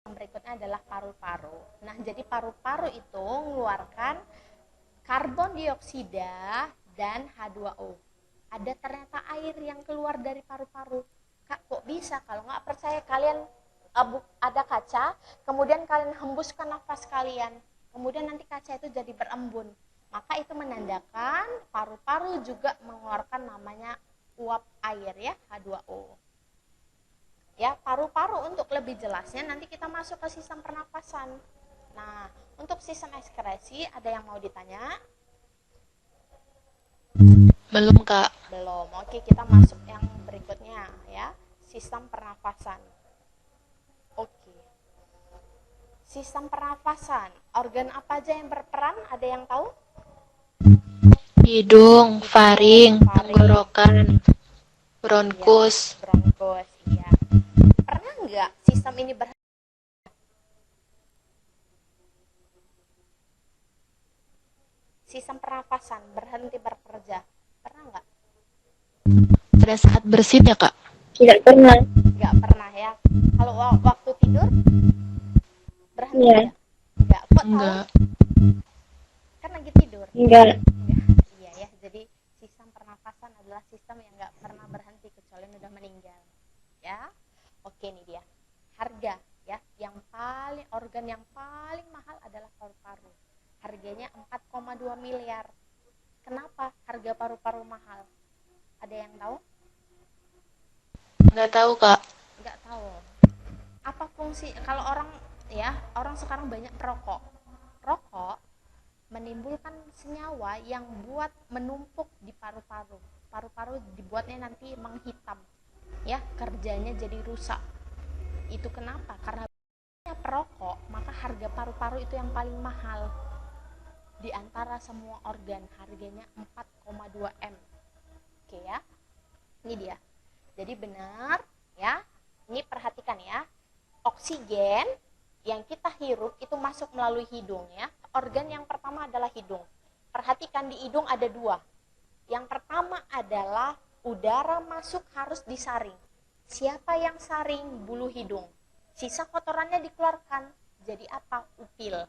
Yang berikutnya adalah paru-paru. Nah, jadi paru-paru itu mengeluarkan karbon dioksida dan H2O. Ada ternyata air yang keluar dari paru-paru. Kak, kok bisa? Kalau nggak percaya, kalian ada kaca, kemudian kalian hembuskan nafas kalian, kemudian nanti kaca itu jadi berembun. Maka itu menandakan paru-paru juga mengeluarkan namanya uap air, ya, H2O. Ya, paru-paru untuk lebih jelasnya nanti kita masuk ke sistem pernapasan. Nah, untuk sistem ekskresi ada yang mau ditanya? Belum, Kak. Belum. Oke, kita masuk yang berikutnya, ya, sistem pernapasan. Oke. Sistem pernapasan, organ apa aja yang berperan? Ada yang tahu? Hidung, faring, tenggorokan, bronkus. Ya, bronkus, iya. Pernah nggak sistem ini sistem pernapasan berhenti bekerja? Pernah nggak? Pada saat bersin ya, Kak? Tidak pernah. Nggak pernah, ya. Kalau waktu tidur berhenti Iya. nggak? Kok tahu? Enggak. Kan lagi tidur. Enggak. Iya, ya. Jadi sistem pernapasan adalah sistem yang nggak pernah berhenti kecuali udah meninggal, ya. Oke, nih dia. Harga, ya, yang paling, organ yang paling mahal adalah paru-paru. Harganya 4,2 miliar. Kenapa harga paru-paru mahal? Ada yang tahu? Enggak tahu, Kak. Nggak tahu. Apa fungsi, kalau orang, ya, orang sekarang banyak perokok. Rokok menimbulkan senyawa yang buat menumpuk di paru-paru. Paru-paru dibuatnya nanti menghitam, ya, kerjanya jadi rusak. Itu kenapa? Karena perokok, maka harga paru-paru itu yang paling mahal di antara semua organ. Harganya 4,2 M. Oke, ya. Ini dia. Jadi benar, ya. Ini perhatikan, ya. Oksigen yang kita hirup itu masuk melalui hidung, ya. Organ yang pertama adalah hidung. Perhatikan di hidung ada dua. Yang pertama adalah udara masuk harus disaring. Siapa yang saring? Bulu hidung. Sisa kotorannya dikeluarkan. Jadi apa? Upil.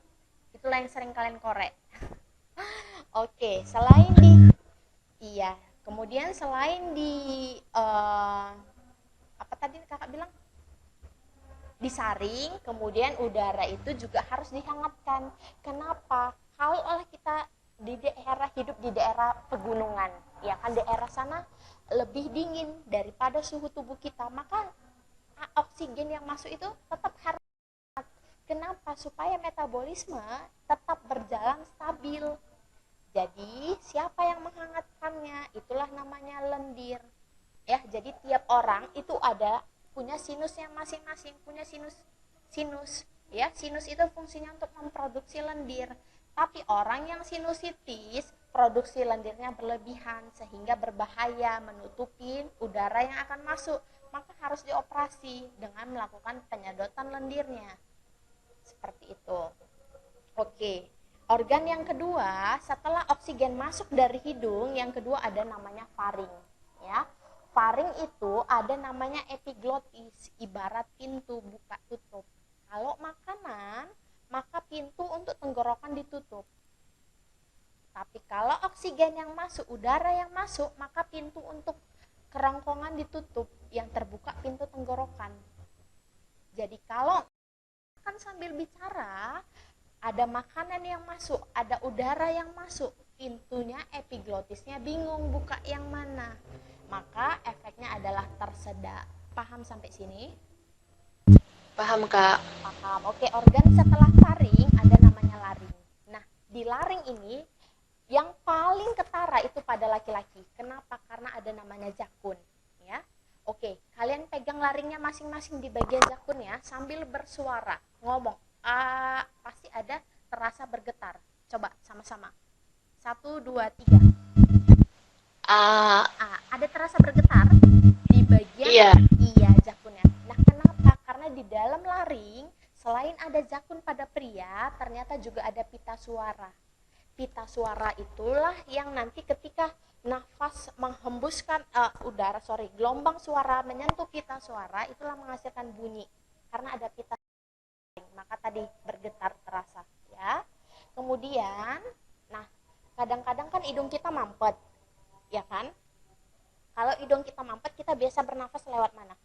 Itulah yang sering kalian korek. Oke, selain iya, kemudian selain apa tadi kakak bilang? Disaring, kemudian udara itu juga harus dihangatkan. Kenapa? Kalau kita hidup di daerah pegunungan, ya kan, daerah sana lebih dingin daripada suhu tubuh kita, maka oksigen yang masuk itu tetap harus. Kenapa? Supaya metabolisme tetap berjalan stabil. Jadi siapa yang menghangatkan? itulah namanya lendir. Ya, jadi tiap orang itu ada punya sinusnya masing-masing, punya sinus. Ya, sinus itu fungsinya untuk memproduksi lendir. Tapi orang yang sinusitis, produksi lendirnya berlebihan sehingga berbahaya, menutupi udara yang akan masuk. Maka harus dioperasi dengan melakukan penyedotan lendirnya. Seperti itu. Oke. Organ yang kedua, setelah oksigen masuk dari hidung, yang kedua ada namanya faring, ya. Faring itu ada namanya epiglotis, ibarat pintu buka tutup. Kalau makanan, maka pintu untuk tenggorokan ditutup. Tapi kalau oksigen yang masuk, udara yang masuk, maka pintu untuk kerongkongan ditutup, yang terbuka pintu tenggorokan. Jadi kalau makan sambil bicara, ada makanan yang masuk, ada udara yang masuk, pintunya epiglotisnya bingung buka yang mana. Maka efeknya adalah tersedak. Paham sampai sini? Paham, Kak. Paham. Oke, organ setelah faring ada namanya laring. Nah, di laring ini yang paling ketara itu pada laki-laki. Kenapa? Karena ada namanya jakun, ya. Oke, kalian pegang laringnya masing-masing di bagian jakun ya, sambil bersuara, ngomong. Pasti ada terasa bergetar. Coba sama-sama. 1, 2, 3. Ada terasa bergetar di bagian iya jakunnya. Nah, kenapa? Karena di dalam laring selain ada jakun pada pria, ternyata juga ada pita suara. Pita suara itulah yang nanti ketika nafas menghembuskan gelombang suara menyentuh pita suara, itulah menghasilkan bunyi. Karena ada pita suara, maka tadi bergetar terasa, ya. Kemudian, nah, kadang-kadang kan hidung kita mampet, ya kan? Kalau hidung kita mampet, kita biasa bernafas lewat mana?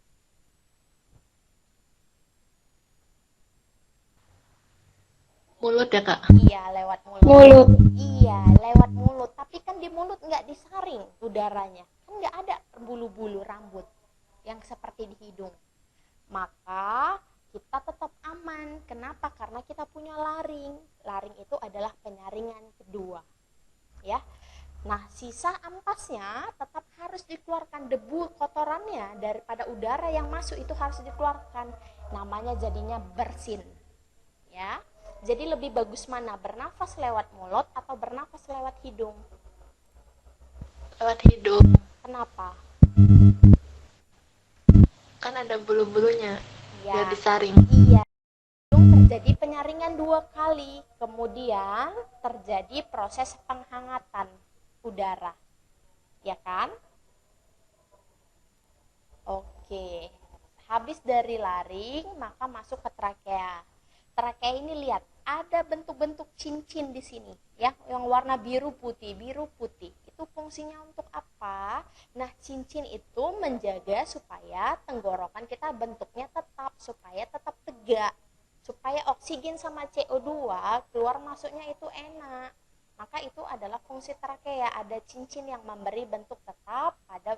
Mulut ya, Kak? Iya, lewat mulut. Iya, lewat mulut. Tapi kan di mulut nggak disaring udaranya. Kan nggak ada bulu-bulu rambut yang seperti di hidung. Maka kita tetap aman. Kenapa? Karena kita punya laring. Laring itu adalah penyaringan kedua. Ya. Nah, sisa ampasnya tetap harus dikeluarkan, debu kotorannya daripada udara yang masuk itu harus dikeluarkan. Namanya jadinya bersin. Ya. Jadi lebih bagus mana? Bernafas lewat mulut atau bernafas lewat hidung? Lewat hidung. Kenapa? Kan ada bulu-bulunya. Biar disaring. Iya. Hidung terjadi penyaringan 2 kali. Kemudian terjadi proses penghangatan udara. Ya kan? Oke. Habis dari laring, maka masuk ke trakea. Trakea ini lihat, ada bentuk-bentuk cincin di sini, ya, yang warna biru putih. Itu fungsinya untuk apa? Nah, cincin itu menjaga supaya tenggorokan kita bentuknya tetap, supaya tetap tegak, supaya oksigen sama CO2 keluar masuknya itu enak. Maka itu adalah fungsi trakea, ada cincin yang memberi bentuk tetap pada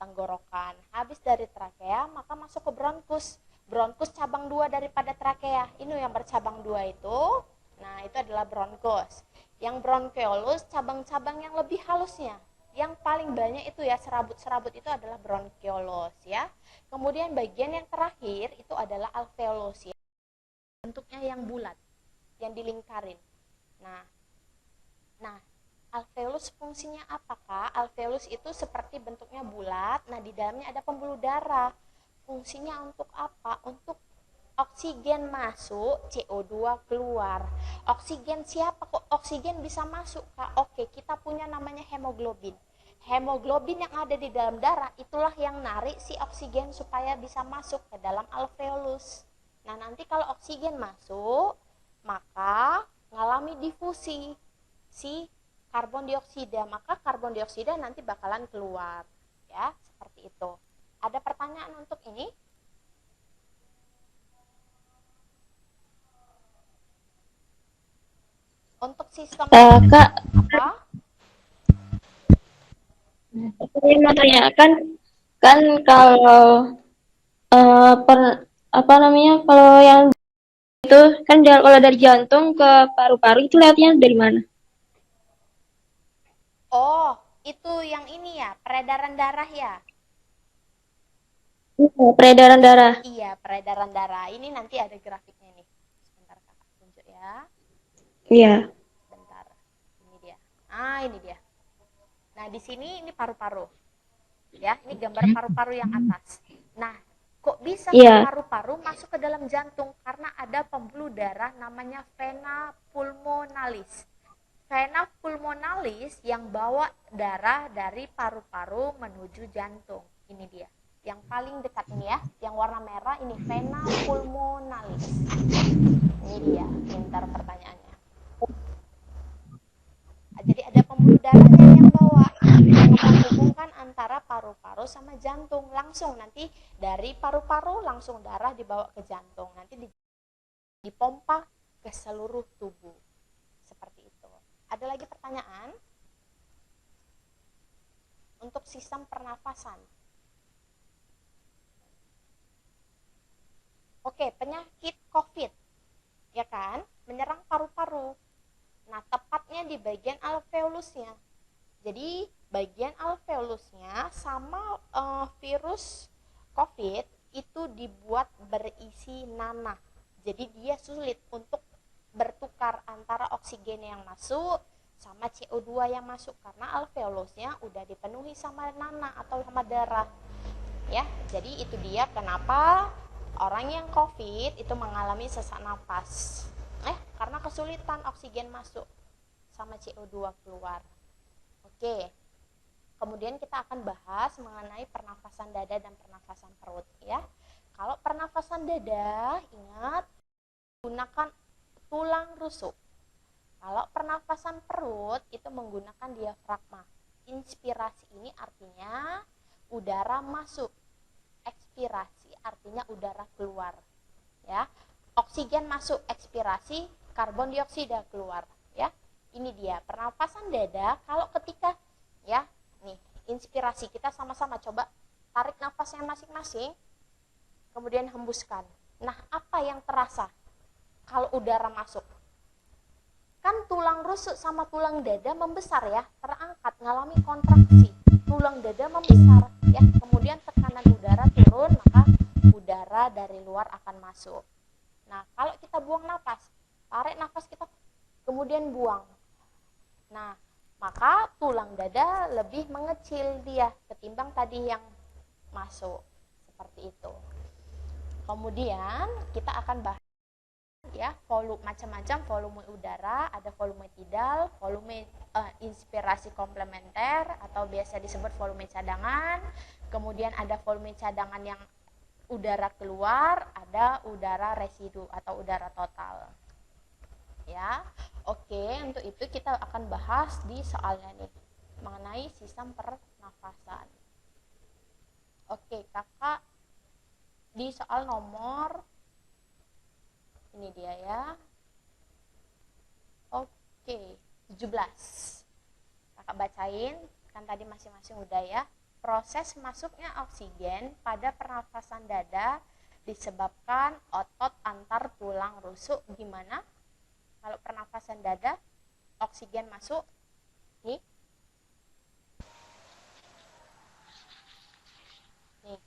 tenggorokan. Habis dari trakea, maka masuk ke bronkus. Bronkus cabang 2 daripada trakea. Ini yang bercabang 2 itu. Nah, itu adalah bronkus. Yang bronkeolus cabang-cabang yang lebih halusnya. Yang paling banyak itu ya serabut-serabut itu adalah bronkeolus ya. Kemudian bagian yang terakhir itu adalah alveolus ya. Bentuknya yang bulat, yang dilingkarin. Nah, alveolus fungsinya apakah? Alveolus itu seperti bentuknya bulat. Nah, di dalamnya ada pembuluh darah. Fungsinya untuk apa? Untuk oksigen masuk, CO2 keluar. Oksigen siapa kok oksigen bisa masuk, Kak? Oke, kita punya namanya hemoglobin. Hemoglobin yang ada di dalam darah itulah yang narik si oksigen supaya bisa masuk ke dalam alveolus. Nah, nanti kalau oksigen masuk, maka ngalami difusi si karbon dioksida, maka karbon dioksida nanti bakalan keluar. Ya, seperti itu. Ada pertanyaan untuk ini? Untuk sistem Kak, apa? saya mau tanyakan kan kalau kalau yang itu kan kalau dari jantung ke paru-paru itu lewatnya dari mana? Oh, itu yang ini ya, peredaran darah ya. Peredaran darah. Iya, peredaran darah. Ini nanti ada grafiknya nih. Sebentar kakak tunjuk ya. Iya. Bentar. Ini dia. Ah, ini dia. Nah, di sini ini paru-paru. Ya, ini gambar paru-paru yang atas. Nah, kok bisa Iya. paru-paru masuk ke dalam jantung? Karena ada pembuluh darah namanya vena pulmonalis. Vena pulmonalis yang bawa darah dari paru-paru menuju jantung. Ini dia. Yang paling dekat ini ya, yang warna merah ini vena pulmonalis. Ini dia, pintar pertanyaannya. Jadi ada pembuluh darahnya yang bawa, yang menghubungkan antara paru-paru sama jantung. Langsung nanti dari paru-paru langsung darah dibawa ke jantung. Nanti dipompa ke seluruh tubuh. Seperti itu. Ada lagi pertanyaan? Untuk sistem pernafasan. Oke, penyakit COVID, ya kan, menyerang paru-paru. Nah, tepatnya di bagian alveolusnya. Jadi, bagian alveolusnya sama virus COVID itu dibuat berisi nanah. Jadi, dia sulit untuk bertukar antara oksigen yang masuk sama CO2 yang masuk karena alveolusnya udah dipenuhi sama nanah atau sama darah. Ya, jadi itu dia kenapa orang yang COVID itu mengalami sesak napas. Karena kesulitan oksigen masuk sama CO2 keluar. Oke. Kemudian kita akan bahas mengenai pernafasan dada dan pernafasan perut ya. Kalau pernafasan dada, ingat gunakan tulang rusuk. Kalau pernafasan perut itu menggunakan diafragma. Inspirasi ini artinya udara masuk. Ekspirasi artinya udara keluar. Ya. Oksigen masuk, ekspirasi, karbon dioksida keluar, ya. Ini dia pernapasan dada. Kalau ketika ya, nih, inspirasi kita sama-sama coba tarik nafasnya masing-masing, kemudian hembuskan. Nah, apa yang terasa kalau udara masuk? Kan tulang rusuk sama tulang dada membesar ya, terangkat, ngalami kontraksi. Tulang dada membesar ya, kemudian tekanan udara turun, maka udara dari luar akan masuk. Nah, kalau kita buang nafas, tarik nafas kita, kemudian buang. Nah, maka tulang dada lebih mengecil dia ketimbang tadi yang masuk. Seperti itu. Kemudian kita akan bahas ya volume macam-macam volume udara, ada volume tidal, volume inspirasi komplementer atau biasa disebut volume cadangan. Kemudian ada volume cadangan yang udara keluar, ada udara residu atau udara total. Ya. Oke, untuk itu kita akan bahas di soalnya nih mengenai sistem pernafasan. Oke, Kakak di soal nomor ini dia ya. Oke, 17. Kakak bacain, kan tadi masing-masing udah ya. Proses masuknya oksigen pada pernafasan dada disebabkan otot antar tulang rusuk. Gimana? Kalau pernafasan dada, oksigen masuk, nih. Nih,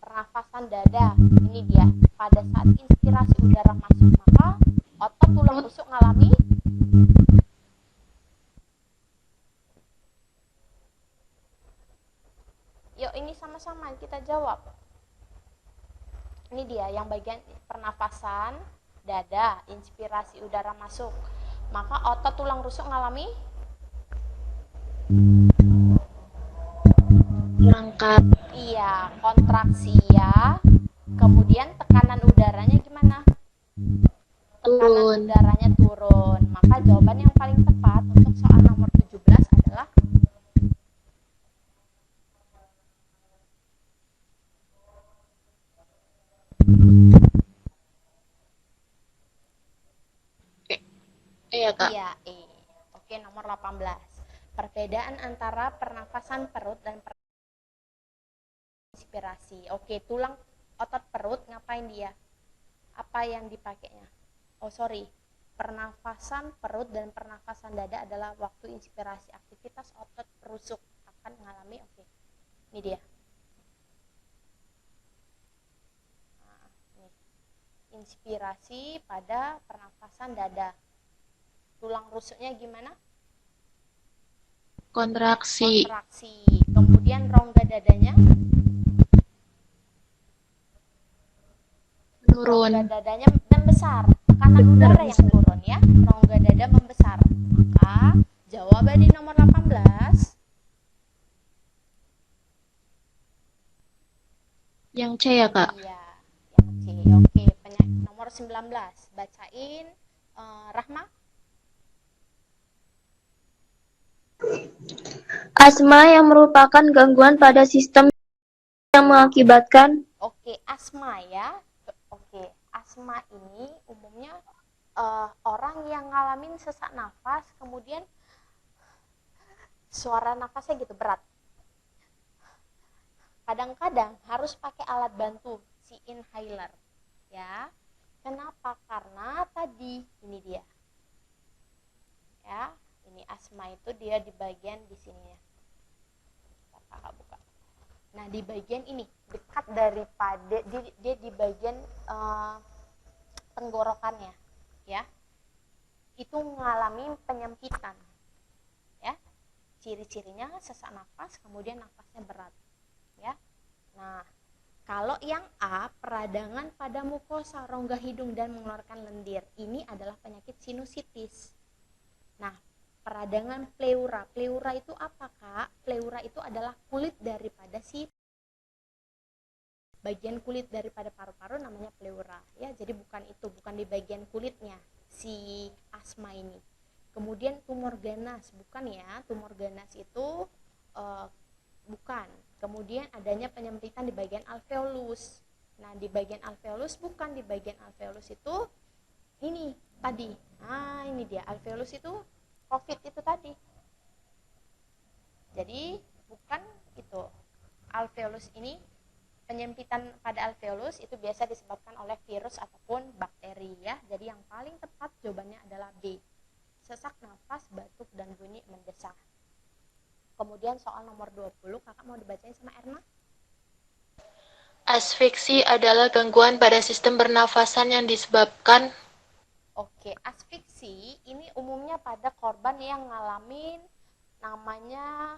pernafasan dada, ini dia. Pada saat inspirasi udara masuk, maka otot tulang rusuk ngalami yuk ini sama-sama kita jawab. Ini dia yang bagian pernafasan dada, inspirasi udara masuk, maka otot tulang rusuk ngalami Mengangkat. iya, kontraksi ya. Kemudian tekanan udaranya gimana? Tekanan Turun. udaranya turun. Maka jawaban yang paling tepat untuk soal nomor 17 adalah Iya, Kak. iya, Oke, nomor 18. Perbedaan antara pernafasan perut dan inspirasi. Oke, tulang otot perut ngapain dia? Apa yang dipakainya? Oh, sorry. pernafasan perut dan pernafasan dada adalah waktu inspirasi. Aktivitas otot perusuk akan mengalami, ini dia. Nah, ini. Inspirasi pada pernafasan dada. Tulang rusuknya gimana? Kontraksi. Kemudian rongga dadanya Turun. Rongga dadanya membesar, tekanan udara yang turun ya. Rongga dada membesar. Maka jawaban di nomor 18 Yang C ya, Kak? iya, yang C. Oke, nomor 19. Bacain Rahma. Asma yang merupakan gangguan pada sistem yang mengakibatkan Asma ya. Asma ini umumnya orang yang ngalamin sesak nafas, kemudian suara nafasnya gitu berat. Kadang-kadang harus pakai alat bantu, si inhaler. Ya. Kenapa? Karena tadi ini dia. Ya, ini asma itu dia di bagian di sini ya. Kakak buka. Nah, di bagian ini dekat daripada dia di bagian tenggorokannya, ya. Itu mengalami penyempitan. Ya. Ciri-cirinya sesak nafas, kemudian nafasnya berat. Ya. Nah, kalau yang A, peradangan pada mukosa rongga hidung dan mengeluarkan lendir. Ini adalah penyakit sinusitis. Nah, peradangan pleura. Pleura itu apa, Kak? Pleura itu adalah kulit daripada bagian kulit daripada paru-paru namanya pleura. Ya, jadi bukan di bagian kulitnya si asma ini. Kemudian tumor ganas, bukan ya? Tumor ganas itu bukan. Kemudian adanya penyempitan di bagian alveolus. Nah, di bagian alveolus bukan, di bagian alveolus itu ini tadi. Nah, ini dia alveolus itu COVID itu tadi. Jadi bukan itu. Alveolus ini, penyempitan pada alveolus itu biasa disebabkan oleh virus ataupun bakteri ya. Jadi yang paling tepat jawabannya adalah B. Sesak nafas, batuk dan bunyi mendesak. Kemudian soal nomor 20, kakak mau dibacain sama Erna? Asfiksi adalah gangguan pada sistem pernafasan yang disebabkan asfiksi ini umumnya pada korban yang ngalamin namanya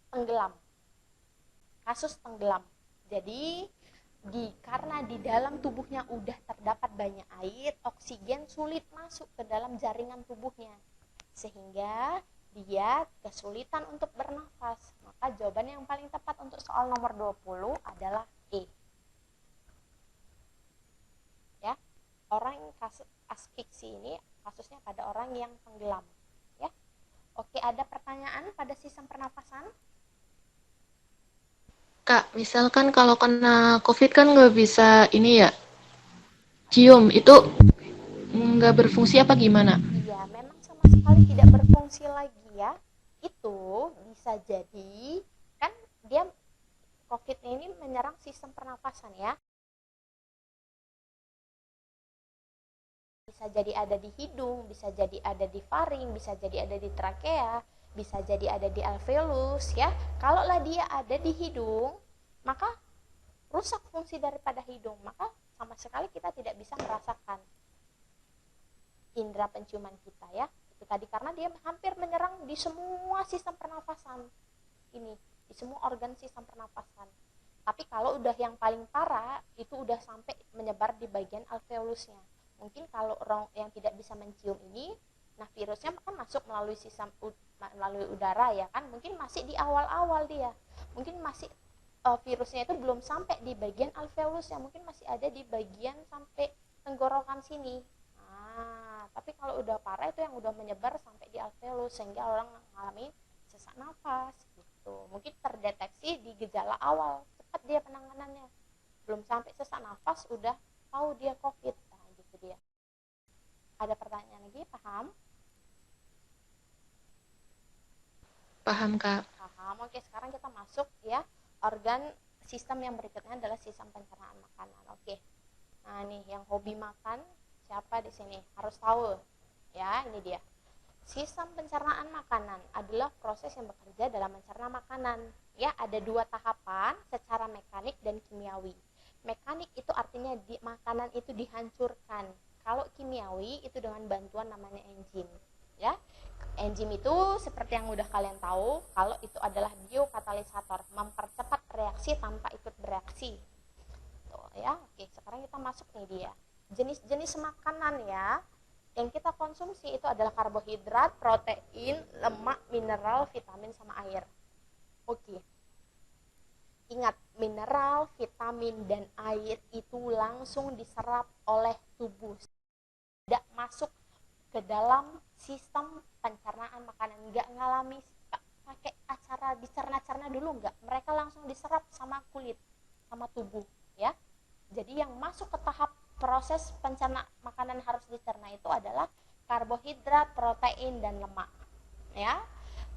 tenggelam. Kasus tenggelam. Jadi karena di dalam tubuhnya udah terdapat banyak air, oksigen sulit masuk ke dalam jaringan tubuhnya. Sehingga dia kesulitan untuk bernafas. Maka jawabannya yang paling tepat untuk soal nomor 20 adalah E. Ya. Orang yang kasus asfiksi ini kasusnya pada orang yang tenggelam, ya. Oke, ada pertanyaan pada sistem pernafasan? Kak, misalkan kalau kena COVID kan nggak bisa ini ya, cium, itu nggak berfungsi apa gimana? Iya, memang sama sekali tidak berfungsi lagi ya. Itu bisa jadi, kan dia COVID ini menyerang sistem pernafasan ya. Bisa jadi ada di hidung, bisa jadi ada di faring, bisa jadi ada di trakea, bisa jadi ada di alveolus ya. Kalaulah dia ada di hidung, maka rusak fungsi daripada hidung, maka sama sekali kita tidak bisa merasakan indera penciuman kita ya. Itu tadi karena dia hampir menyerang di semua sistem pernafasan. Ini, di semua organ sistem pernafasan. Tapi kalau udah yang paling parah, itu udah sampai menyebar di bagian alveolusnya. Mungkin kalau orang yang tidak bisa mencium ini, nah virusnya kan masuk melalui melalui udara ya kan, mungkin masih di awal-awal dia. Mungkin masih virusnya itu belum sampai di bagian alveolusnya, mungkin masih ada di bagian sampai tenggorokan sini. Nah, tapi kalau udah parah itu yang udah menyebar sampai di alveolus sehingga orang mengalami sesak nafas gitu. Mungkin terdeteksi di gejala awal, cepat dia penanganannya. Belum sampai sesak nafas udah tahu dia COVID. Nah, gitu dia. Ada pertanyaan lagi, paham? Paham, Kak. Paham. Oke, sekarang kita masuk ya. Organ sistem yang berikutnya adalah sistem pencernaan makanan. Oke. Nah, nih yang hobi makan siapa di sini? Harus tahu. Ya, ini dia. Sistem pencernaan makanan adalah proses yang bekerja dalam mencerna makanan. Ya, ada dua tahapan secara mekanik dan kimiawi. Mekanik itu artinya makanan itu dihancurkan. Kalau kimiawi itu dengan bantuan namanya enzim. Ya, enzim itu seperti yang udah kalian tahu, kalau itu adalah biokatalisator, mempercepat reaksi tanpa ikut bereaksi. Tuh, ya, oke. Sekarang kita masuk nih dia. Jenis-jenis makanan ya yang kita konsumsi itu adalah karbohidrat, protein, lemak, mineral, vitamin, sama air. Oke. Ingat, mineral, vitamin, dan air itu langsung diserap oleh tubuh. Tidak masuk ke dalam sistem pencernaan makanan. Nggak ngalami pakai acara dicerna-cerna dulu, nggak. Mereka langsung diserap sama kulit, sama tubuh. Ya. Jadi yang masuk ke tahap proses pencerna makanan harus dicerna itu adalah karbohidrat, protein, dan lemak. Ya,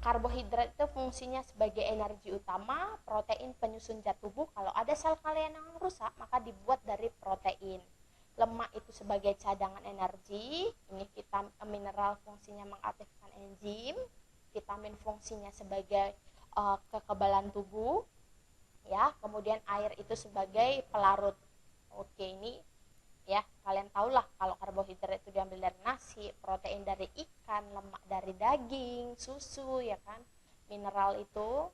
karbohidrat itu fungsinya sebagai energi utama, protein penyusun zat tubuh. Kalau ada sel kalian yang rusak, maka dibuat dari protein. Lemak itu sebagai cadangan energi. Ini vitamin, mineral fungsinya mengaktifkan enzim. Vitamin fungsinya sebagai kekebalan tubuh. Ya, kemudian air itu sebagai pelarut. Oke, ini ya kalian tahulah kalau karbohidrat itu diambil dari nasi, protein dari ikan, lemak dari daging, susu, ya kan. Mineral itu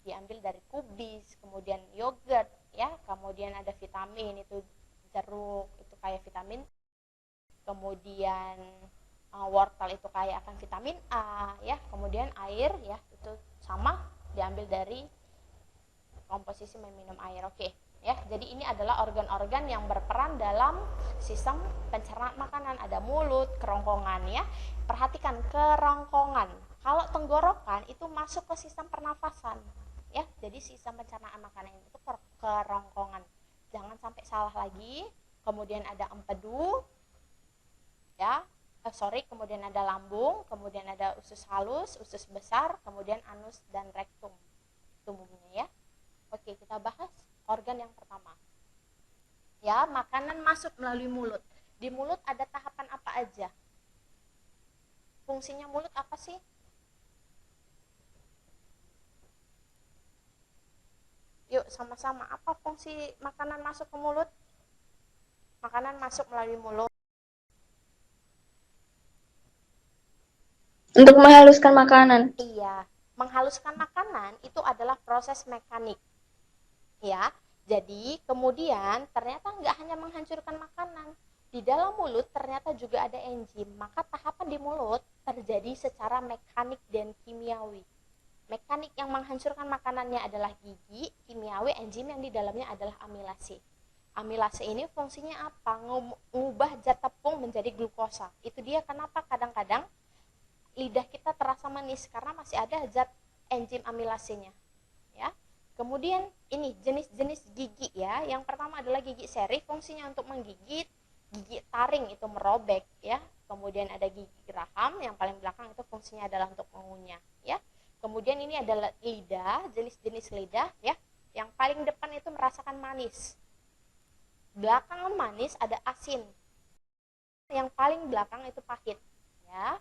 diambil dari kubis, kemudian yogurt, ya. Kemudian ada vitamin, itu jeruk, itu kayak vitamin. Kemudian wortel itu kayak akan vitamin A, ya. Kemudian air, ya, itu sama diambil dari komposisi meminum air. Oke. Ya, jadi ini adalah organ-organ yang berperan dalam sistem pencernaan makanan. Ada mulut, kerongkongan, ya. Perhatikan kerongkongan. Kalau tenggorokan itu masuk ke sistem pernafasan, ya. Jadi sistem pencernaan makanan itu kerongkongan. Jangan sampai salah lagi. Kemudian ada empedu, ya. Kemudian ada lambung, kemudian ada usus halus, usus besar, kemudian anus dan rektum. Tubuhnya, ya. Oke, kita bahas organ yang pertama. Ya, makanan masuk melalui mulut. Di mulut ada tahapan apa aja? Fungsinya mulut apa sih? Yuk, sama-sama. Apa fungsi makanan masuk ke mulut? Makanan masuk melalui mulut. Untuk menghaluskan makanan. Iya, menghaluskan makanan itu adalah proses mekanik. Ya, jadi kemudian ternyata nggak hanya menghancurkan makanan, di dalam mulut ternyata juga ada enzim. Maka tahapan di mulut terjadi secara mekanik dan kimiawi. Mekanik yang menghancurkan makanannya adalah gigi, kimiawi enzim yang di dalamnya adalah amilase. Amilase ini fungsinya apa? Mengubah zat tepung menjadi glukosa. Itu dia kenapa kadang-kadang lidah kita terasa manis karena masih ada zat enzim amilasenya. Ya. Kemudian ini jenis-jenis gigi, ya. Yang pertama adalah gigi seri, fungsinya untuk menggigit. Gigi taring itu merobek, ya. Kemudian ada gigi geraham yang paling belakang itu fungsinya adalah untuk mengunyah, ya. Kemudian ini adalah lidah, jenis-jenis lidah, ya. Yang paling depan itu merasakan manis. Belakangan manis ada asin. Yang paling belakang itu pahit, ya.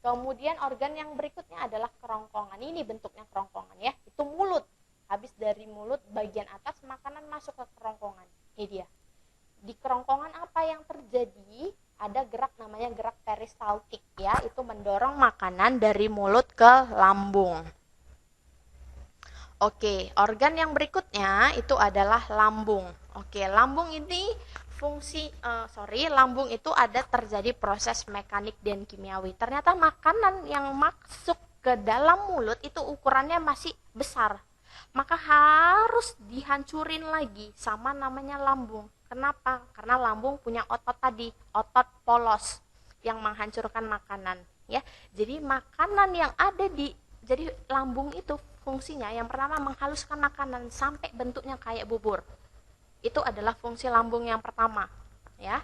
Kemudian organ yang berikutnya adalah kerongkongan. Ini bentuknya kerongkongan, ya. Itu mulut. Habis dari mulut bagian atas makanan masuk ke kerongkongan. Ini dia. Di kerongkongan apa yang terjadi? Ada gerak namanya gerak peristaltik, ya. Itu mendorong makanan dari mulut ke lambung. Oke, organ yang berikutnya itu adalah lambung. Oke, lambung ini lambung itu ada terjadi proses mekanik dan kimiawi. Ternyata makanan yang masuk ke dalam mulut itu ukurannya masih besar. Maka harus dihancurin lagi sama namanya lambung. Kenapa? Karena lambung punya otot tadi, otot polos yang menghancurkan makanan, ya. Jadi makanan yang ada jadi lambung itu fungsinya yang pertama menghaluskan makanan sampai bentuknya kayak bubur. Itu adalah fungsi lambung yang pertama, ya.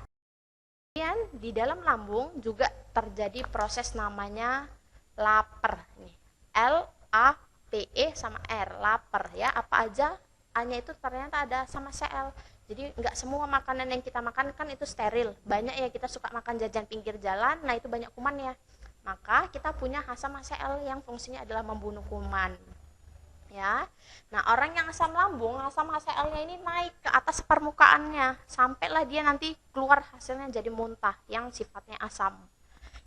Kemudian di dalam lambung juga terjadi proses namanya lapar. Nih, LAPE sama R, lapar, ya. Apa aja? A-nya itu ternyata ada sama CL. Jadi nggak semua makanan yang kita makan kan itu steril. Banyak ya kita suka makan jajan pinggir jalan, nah itu banyak kumannya. Maka kita punya asam HCl yang fungsinya adalah membunuh kuman. Ya. Nah, orang yang asam lambung, asam HCl-nya ini naik ke atas permukaannya sampailah dia nanti keluar hasilnya jadi muntah yang sifatnya asam.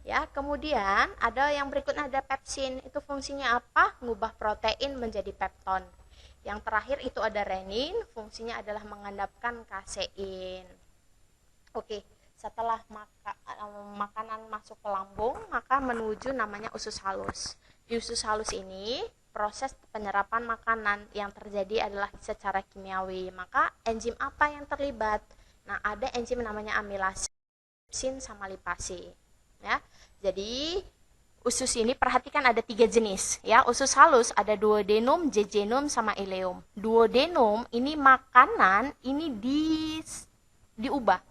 Ya, kemudian ada yang berikutnya ada pepsin. Itu fungsinya apa? Mengubah protein menjadi pepton. Yang terakhir itu ada renin, fungsinya adalah mengendapkan kasein. Oke, setelah makanan masuk ke lambung, maka menuju namanya usus halus. Di usus halus ini proses penyerapan makanan yang terjadi adalah secara kimiawi. Maka enzim apa yang terlibat? Nah, ada enzim namanya amilase, pepsin sama lipase. Ya, jadi usus ini perhatikan ada 3 jenis. Ya, usus halus ada duodenum, jejunum, sama ileum. Duodenum ini makanan ini diubah.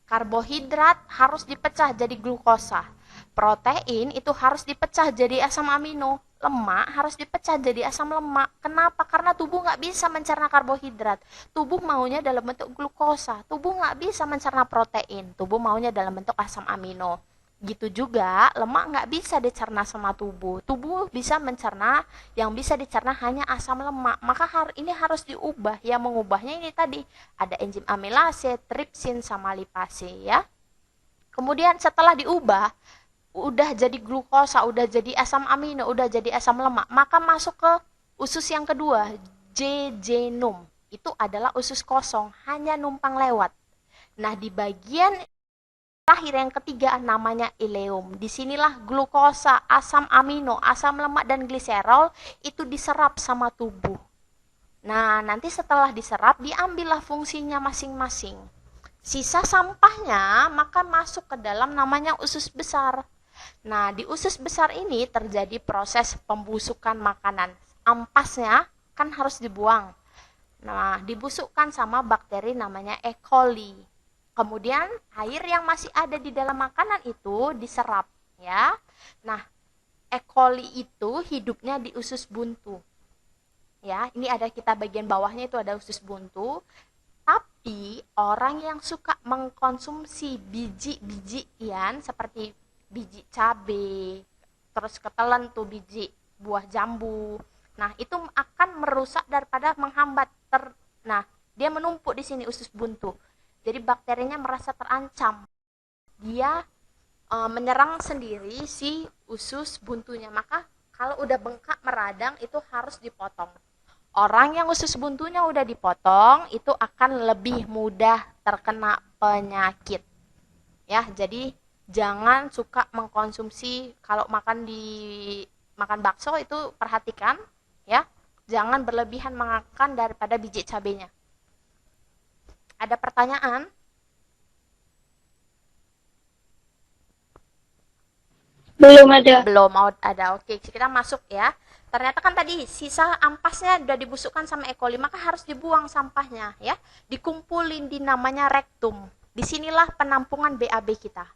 Karbohidrat harus dipecah jadi glukosa. Protein itu harus dipecah jadi asam amino. Lemak harus dipecah jadi asam lemak. Kenapa? Karena tubuh nggak bisa mencerna karbohidrat. Tubuh maunya dalam bentuk glukosa. Tubuh nggak bisa mencerna protein. Tubuh maunya dalam bentuk asam amino. Gitu juga, lemak nggak bisa dicerna sama tubuh. Tubuh bisa mencerna, yang bisa dicerna hanya asam lemak. Maka ini harus diubah. Yang mengubahnya ini tadi, ada enzim amilase, tripsin, sama lipase ya. Kemudian setelah diubah, udah jadi glukosa, udah jadi asam amino, udah jadi asam lemak, maka masuk ke usus yang kedua, jejunum. Itu adalah usus kosong, hanya numpang lewat. Nah, di bagian terakhir yang ketiga namanya ileum. Disinilah glukosa, asam amino, asam lemak, dan gliserol itu diserap sama tubuh. Nah, nanti setelah diserap, diambillah fungsinya masing-masing. Sisa sampahnya maka masuk ke dalam namanya usus besar. Nah, di usus besar ini terjadi proses pembusukan makanan. Ampasnya kan harus dibuang. Nah, dibusukkan sama bakteri namanya E. coli. Kemudian air yang masih ada di dalam makanan itu diserap, ya. Nah, E. coli itu hidupnya di usus buntu. Ya, ini ada kita bagian bawahnya itu ada usus buntu. Tapi orang yang suka mengkonsumsi biji-bijian seperti biji cabai, terus ketelan tuh biji buah jambu. Nah, itu akan merusak daripada menghambat. Nah, dia menumpuk di sini usus buntu. Jadi bakterinya merasa terancam. Dia menyerang sendiri si usus buntunya. Maka kalau udah bengkak meradang itu harus dipotong. Orang yang usus buntunya udah dipotong itu akan lebih mudah terkena penyakit. Ya, jadi jangan suka mengkonsumsi kalau makan bakso itu perhatikan ya. Jangan berlebihan makan daripada biji cabenya. Ada pertanyaan? Belum ada. Belum mau ada. Oke, kita masuk ya. Ternyata kan tadi sisa ampasnya udah dibusukkan sama E. coli, maka harus dibuang sampahnya ya. Dikumpulin di namanya rektum. Disinilah penampungan BAB kita.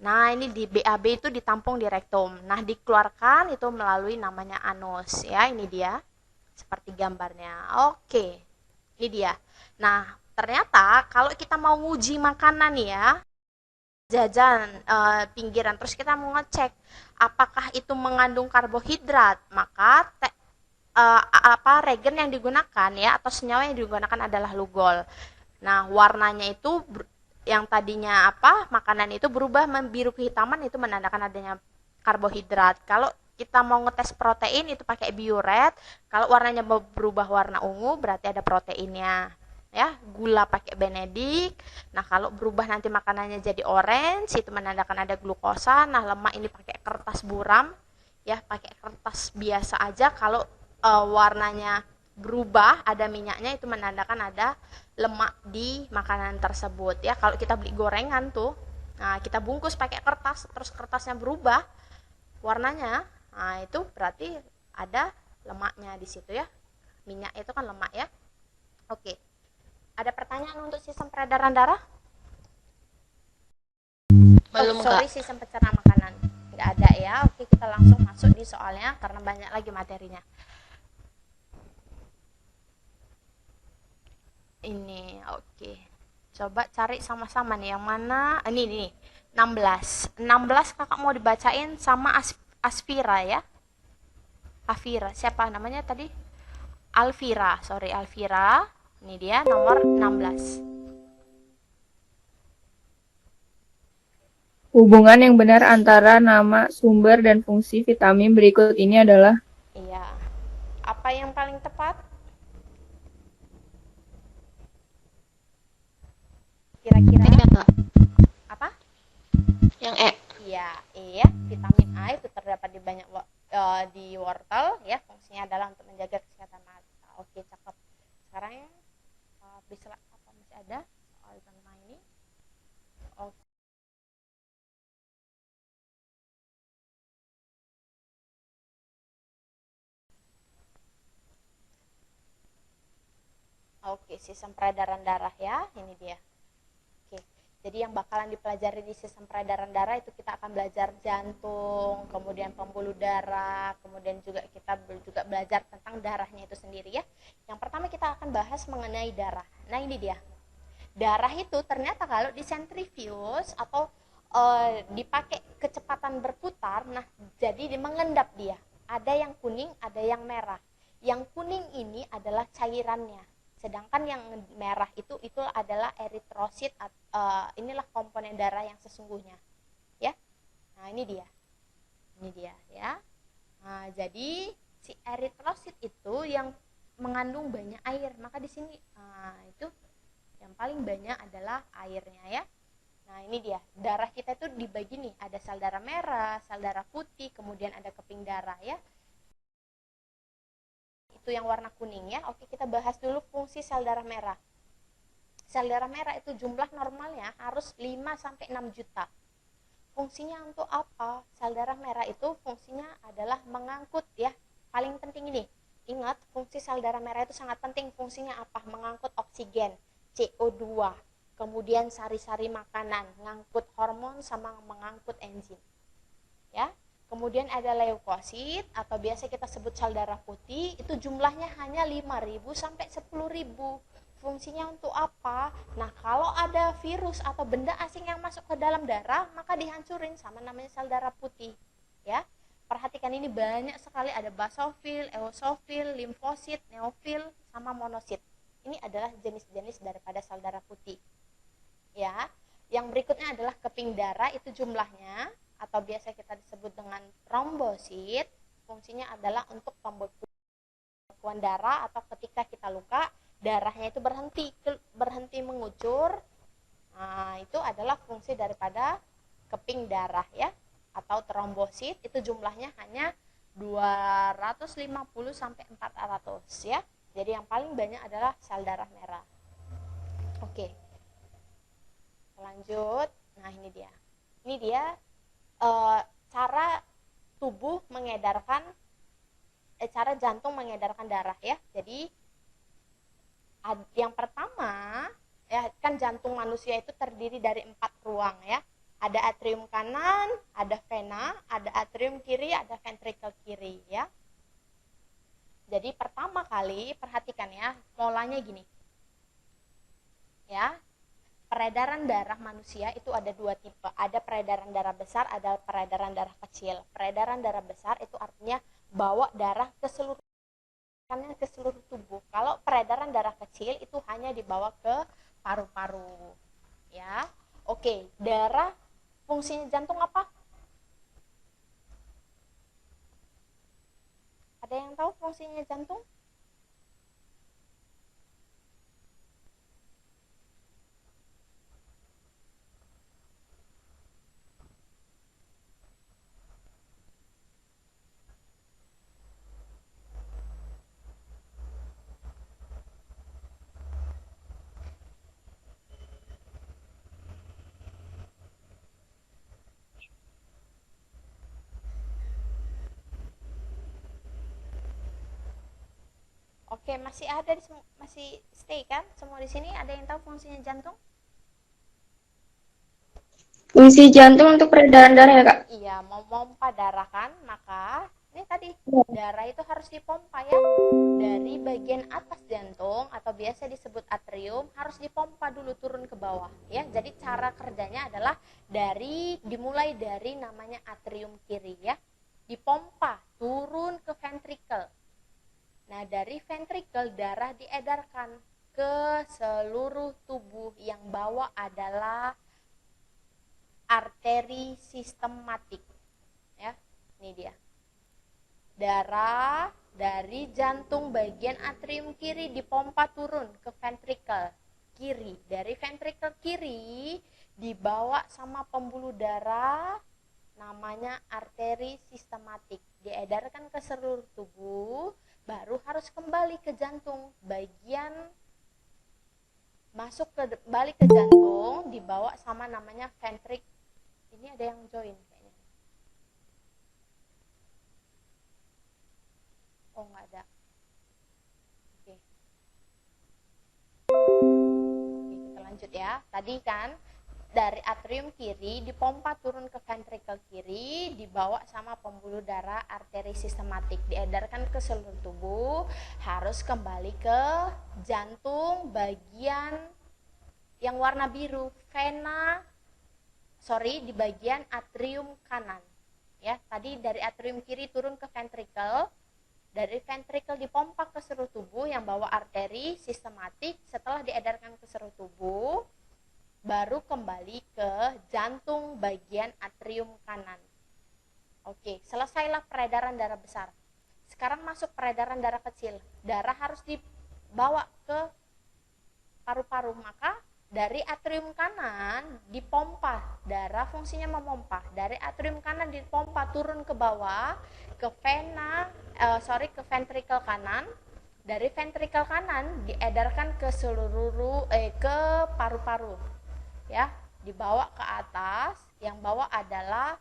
Nah, ini di BAB itu ditampung di rektum. Nah, dikeluarkan itu melalui namanya anus ya. Ini dia. Seperti gambarnya. Oke. Ini dia. Nah, ternyata kalau kita mau nguji makanan ya, jajan pinggiran, terus kita mau ngecek apakah itu mengandung karbohidrat, maka regen yang digunakan ya atau senyawa yang digunakan adalah lugol. Nah, warnanya itu yang tadinya makanan itu berubah membiru kehitaman, itu menandakan adanya karbohidrat. Kalau kita mau ngetes protein itu pakai bioret, kalau warnanya berubah warna ungu berarti ada proteinnya. Ya, gula pakai benedik. Nah, kalau berubah nanti makanannya jadi orange itu menandakan ada glukosa. Nah, lemak ini pakai kertas buram ya, pakai kertas biasa aja. Kalau warnanya berubah ada minyaknya itu menandakan ada lemak di makanan tersebut ya. Kalau kita beli gorengan tuh, nah kita bungkus pakai kertas, terus kertasnya berubah warnanya, nah itu berarti ada lemaknya di situ ya. Minyak itu kan lemak ya. Oke. Ada pertanyaan untuk sistem peredaran darah? Belum, sorry, Kak. sistem pencernaan makanan. Nggak ada ya. Oke, kita langsung masuk di soalnya karena banyak lagi materinya. Ini, oke. Coba cari sama-sama nih, yang mana? Ini nih, 16. 16 kakak mau dibacain sama Aspira ya. Afira, siapa namanya tadi? Alvira, sorry Alvira. Ini dia nomor 16. Hubungan yang benar antara nama, sumber, dan fungsi vitamin berikut ini adalah Iya. Apa yang paling tepat? Kira-kira Kak. apa? Yang E. Iya, ya. Vitamin A itu terdapat di banyak di wortel ya. Fungsinya adalah untuk menjaga kesehatan mata. Oke, cakep. Sekarang bisa apa masih ada soal tentang ini? Oke. Oke, sistem peredaran darah ya. Ini dia. Oke. Jadi yang bakalan dipelajari di sistem peredaran darah itu kita akan belajar jantung, kemudian pembuluh darah, kemudian kita juga belajar tentang darahnya itu sendiri ya. Yang pertama kita akan bahas mengenai darah. Nah, ini dia. Darah itu ternyata kalau disentrifuge atau dipakai kecepatan berputar, nah jadi mengendap dia. Ada yang kuning, ada yang merah. Yang kuning ini adalah cairannya. Sedangkan yang merah itu adalah eritrosit. Inilah komponen darah yang sesungguhnya, ya. Nah, ini dia ya. Nah, jadi si eritrosit itu yang mengandung banyak air, maka di sini itu yang paling banyak adalah airnya ya. Nah, ini dia, darah kita itu dibagi nih, ada sel darah merah, sel darah putih, kemudian ada keping darah ya. Itu yang warna kuning ya. Oke, kita bahas dulu fungsi sel darah merah. Sel darah merah itu jumlah normalnya harus 5-6 juta. Fungsinya untuk apa? Sel darah merah itu fungsinya adalah mengangkut ya. Paling penting ini. Ingat, fungsi sel darah merah itu sangat penting. Fungsinya apa? Mengangkut oksigen, CO2, kemudian sari-sari makanan, mengangkut hormon sama mengangkut enzim. Ya. Kemudian ada leukosit atau biasa kita sebut sel darah putih, itu jumlahnya hanya 5.000 sampai 10.000. Fungsinya untuk apa? Nah, kalau ada virus atau benda asing yang masuk ke dalam darah, maka dihancurin sama namanya sel darah putih. Ya. Perhatikan ini banyak sekali, ada basofil, eosofil, limfosit, neofil, sama monosit. Ini adalah jenis-jenis daripada sel darah putih. Ya. Yang berikutnya adalah keping darah, itu jumlahnya atau biasa kita disebut dengan trombosit, fungsinya adalah untuk pembekuan darah atau ketika kita luka, darahnya itu berhenti mengucur. Nah, itu adalah fungsi daripada keping darah ya, atau trombosit, itu jumlahnya hanya 250 sampai 400 ya. Jadi yang paling banyak adalah sel darah merah. Oke. Lanjut. Nah, ini dia. Ini dia cara tubuh mengedarkan cara jantung mengedarkan darah ya. Jadi yang pertama ya, kan jantung manusia itu terdiri dari 4 ruang ya. Ada atrium kanan, ada vena, ada atrium kiri, ada ventricle kiri ya. Jadi pertama kali perhatikan ya, polanya gini. Ya. Peredaran darah manusia itu ada 2 tipe. Ada peredaran darah besar, ada peredaran darah kecil. Peredaran darah besar itu artinya bawa darah ke seluruh tubuh. Kalau peredaran darah kecil itu hanya dibawa ke paru-paru. Ya. Oke, darah fungsinya jantung apa? Ada yang tahu fungsinya jantung? Oke, masih stay kan? Semua di sini ada yang tahu fungsinya jantung? Fungsi jantung untuk peredaran darah ya, Kak? Iya, memompa darah kan, maka ini tadi Darah itu harus dipompa ya. Dari bagian atas jantung atau biasa disebut atrium harus dipompa dulu turun ke bawah ya. Jadi cara kerjanya adalah dimulai dari namanya atrium kiri ya. Dipompa turun ke ventricle. Nah, dari ventricle darah diedarkan ke seluruh tubuh, yang bawah adalah arteri sistematik ya. Ini dia. Darah dari jantung bagian atrium kiri dipompa turun ke ventricle kiri. Dari ventricle kiri dibawa sama pembuluh darah namanya arteri sistematik. Diedarkan ke seluruh tubuh, baru harus kembali ke jantung. Bagian masuk balik ke jantung dibawa sama namanya ventricle. Ini ada yang join kayaknya. Oh, nggak ada. Oke. Oke, kita lanjut ya. Tadi kan dari atrium kiri dipompa turun ke ventricle kiri, dibawa sama pembuluh darah arteri sistematik, diedarkan ke seluruh tubuh, harus kembali ke jantung bagian yang warna biru, di bagian atrium kanan. Ya, tadi dari atrium kiri turun ke ventricle, dari ventricle dipompa ke seluruh tubuh yang bawa arteri sistematik, setelah diedarkan ke seluruh tubuh, baru kembali ke jantung bagian atrium kanan. Oke, selesailah peredaran darah besar. Sekarang masuk peredaran darah kecil. Darah harus dibawa ke paru-paru, maka dari atrium kanan dipompa, darah fungsinya memompa. Dari atrium kanan dipompa turun ke bawah ke ke ventricle kanan. Dari ventricle kanan diedarkan ke ke paru-paru. Ya, dibawa ke atas. Yang bawah adalah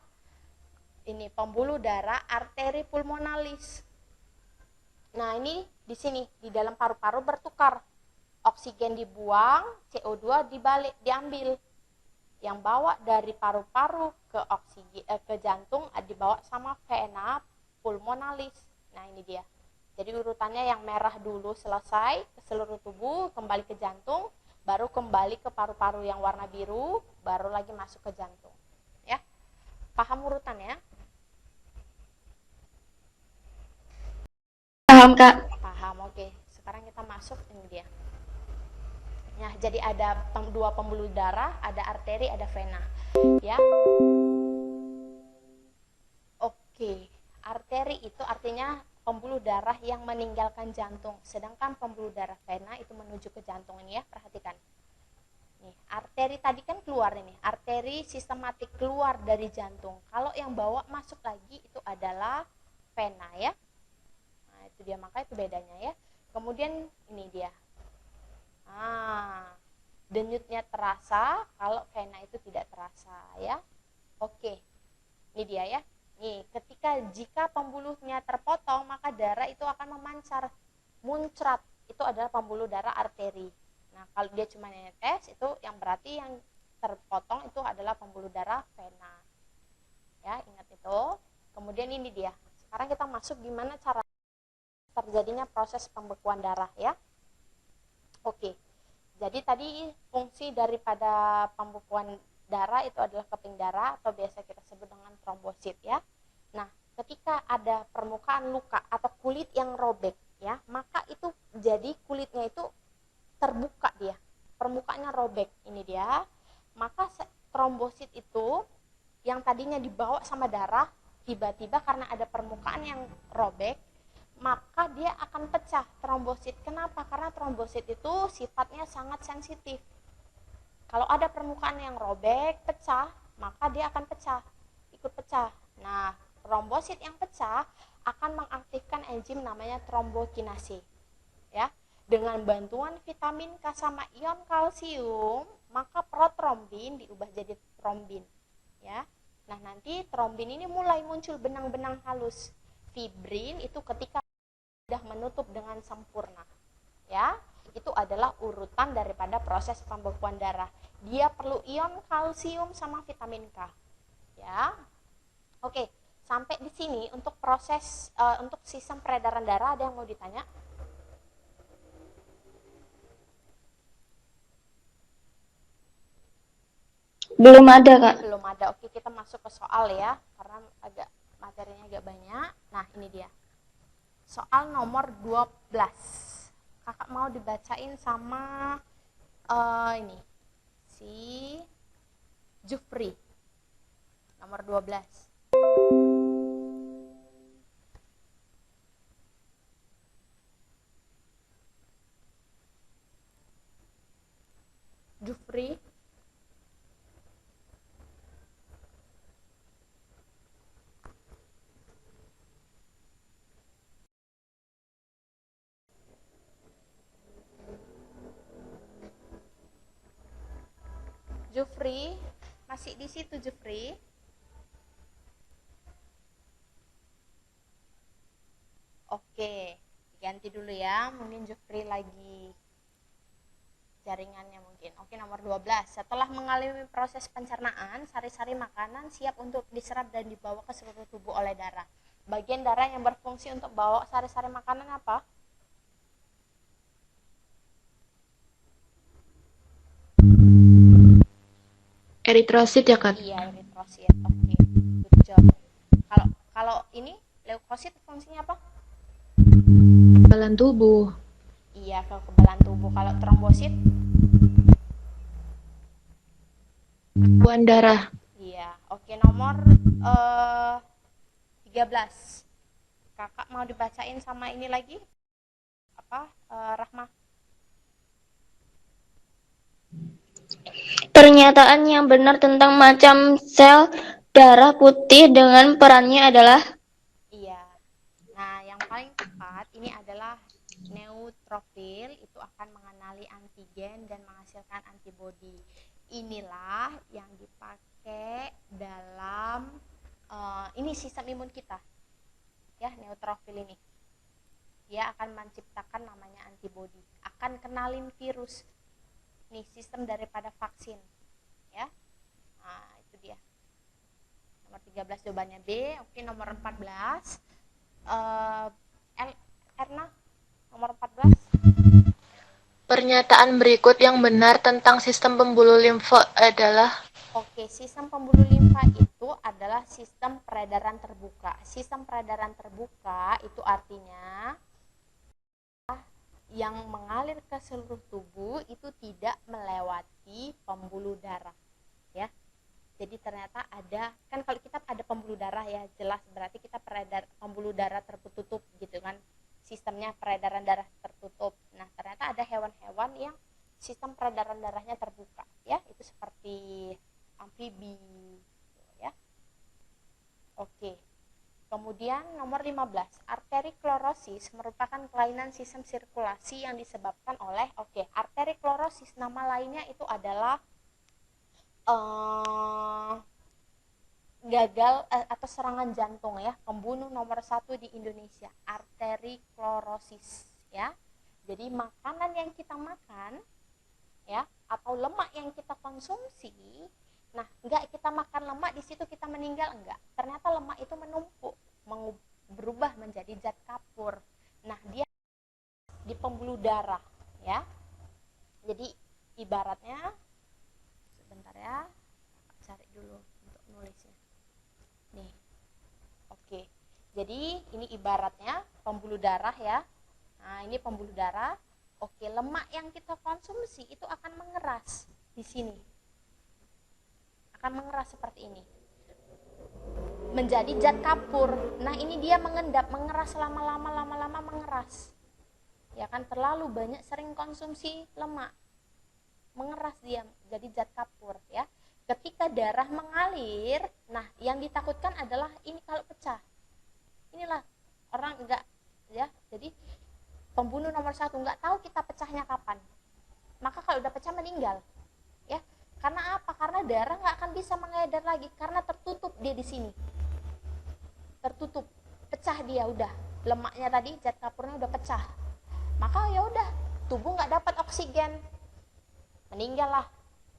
ini pembuluh darah arteri pulmonalis. Nah, ini di sini di dalam paru-paru bertukar. Oksigen dibuang, CO2 diambil. Yang bawa dari paru-paru ke jantung dibawa sama vena pulmonalis. Nah, ini dia. Jadi urutannya yang merah dulu selesai ke seluruh tubuh, kembali ke jantung, baru kembali ke paru-paru yang warna biru, baru lagi masuk ke jantung. Ya. Paham urutannya? Paham, Kak. Paham, oke. Sekarang kita masuk, ini dia. Nah, jadi ada dua pembuluh darah, ada arteri, ada vena. Ya. Oke. Arteri itu artinya pembuluh darah yang meninggalkan jantung, sedangkan pembuluh darah vena itu menuju ke jantung. Ini ya, perhatikan. Nih, arteri tadi kan keluar ini, arteri sistematik keluar dari jantung. Kalau yang bawa masuk lagi itu adalah vena ya. Nah, itu dia, maka itu bedanya ya. Kemudian ini dia. Denyutnya terasa, kalau vena itu tidak terasa ya. Oke. Ini dia ya. Nih, jika pembuluhnya terpotong, maka darah itu akan memancar, muncrat. Itu adalah pembuluh darah arteri. Nah, kalau dia cuma netes, itu yang berarti yang terpotong itu adalah pembuluh darah vena. Ya, ingat itu. Kemudian ini dia. Sekarang kita masuk gimana cara terjadinya proses pembekuan darah ya. Oke. Jadi tadi fungsi daripada pembekuan darah itu adalah keping darah atau biasa kita sebut dengan trombosit ya. Nah, ketika ada permukaan luka atau kulit yang robek ya, maka itu jadi kulitnya itu terbuka dia. Permukaannya robek, ini dia. Maka trombosit itu yang tadinya dibawa sama darah, tiba-tiba karena ada permukaan yang robek, maka dia akan pecah trombosit. Kenapa? Karena trombosit itu sifatnya sangat sensitif. Kalau ada permukaan yang robek, pecah, maka dia akan pecah, ikut pecah. Nah, trombosit yang pecah akan mengaktifkan enzim namanya trombokinase. Ya, dengan bantuan vitamin K sama ion kalsium, maka protrombin diubah jadi trombin. Ya, nah nanti trombin ini mulai muncul benang-benang halus. Fibrin itu ketika sudah menutup dengan sempurna. Ya, itu adalah urutan daripada proses pembekuan darah. Dia perlu ion kalsium sama vitamin K. Ya. Oke, Sampai di sini untuk proses untuk sistem peredaran darah ada yang mau ditanya? Belum ada, Kak. Belum ada. Oke, kita masuk ke soal ya, karena materinya agak banyak. Nah, ini dia. Soal nomor 12. Kakak mau dibacain sama ini si Jufri. Nomor 12. Jufri. Jufri, masih di situ Jufri? Oke, ganti dulu ya, mungkin Jufri lagi jaringannya mungkin. Oke, nomor 12. Setelah mengalami proses pencernaan, sari-sari makanan siap untuk diserap dan dibawa ke seluruh tubuh oleh darah. Bagian darah yang berfungsi untuk bawa sari-sari makanan apa? Eritrosit ya, Kak? Iya, eritrosit. Oke, good job. Kalau ini leukosit fungsinya apa? Kekebalan tubuh. Iya, kekebalan tubuh. Kalau trombosit? Aduan darah. Iya. Oke, nomor 13. Kakak mau dibacain sama ini lagi? Apa? Rahma? Pernyataan yang benar tentang macam sel darah putih dengan perannya adalah Iya. Nah, yang paling tepat ini adalah neutrofil, itu akan mengenali antigen dan menghasilkan antibodi. Inilah yang dipakai dalam ini sistem imun kita. Ya, neutrofil ini. Dia akan menciptakan namanya antibodi, akan kenalin virus. Nih, sistem daripada vaksin. Ya. Nah, itu dia. Nomor 13 jawabannya B. Oke, nomor 14. Erna, nomor 14. Pernyataan berikut yang benar tentang sistem pembuluh limfa adalah Oke, sistem pembuluh limfa itu adalah sistem peredaran terbuka. Sistem peredaran terbuka itu artinya yang mengalir ke seluruh tubuh itu tidak melewati pembuluh darah, ya. Jadi ternyata ada, kan kalau kita ada pembuluh darah ya, jelas berarti kita pembuluh darah tertutup gitu kan, sistemnya peredaran darah tertutup. Nah, ternyata ada hewan-hewan yang sistem peredaran darahnya terbuka, ya, itu seperti amfibi, ya. Oke. Kemudian nomor 15, arteriklorosis merupakan kelainan sistem sirkulasi yang disebabkan oleh, arteriklorosis nama lainnya itu adalah gagal atau serangan jantung ya, pembunuh nomor 1 di Indonesia, arteriklorosis ya. Jadi makanan yang kita makan ya, atau lemak yang kita konsumsi, nah enggak kita makan lemak di situ kita meninggal, enggak, ternyata lemak itu menumpuk, berubah menjadi zat kapur. Nah, dia di pembuluh darah ya. Jadi ibaratnya, sebentar ya, cari dulu untuk nulisnya nih. Oke, jadi ini ibaratnya pembuluh darah ya. Nah, ini pembuluh darah. Oke, lemak yang kita konsumsi itu akan mengeras di sini, akan mengeras seperti ini menjadi zat kapur. Nah, ini dia mengendap, mengeras lama-lama mengeras. Ya kan, terlalu banyak sering konsumsi lemak, mengeras dia jadi zat kapur ya. Ketika darah mengalir, nah yang ditakutkan adalah ini kalau pecah. Inilah orang enggak ya. Jadi pembunuh nomor 1, enggak tahu kita pecahnya kapan. Maka kalau udah pecah meninggal. Ya. Karena apa? Karena darah nggak akan bisa mengedar lagi karena tertutup dia di sini. Tertutup, pecah dia udah. Lemaknya tadi zat kapurnya udah pecah. Maka ya udah, tubuh nggak dapat oksigen. Meninggal lah.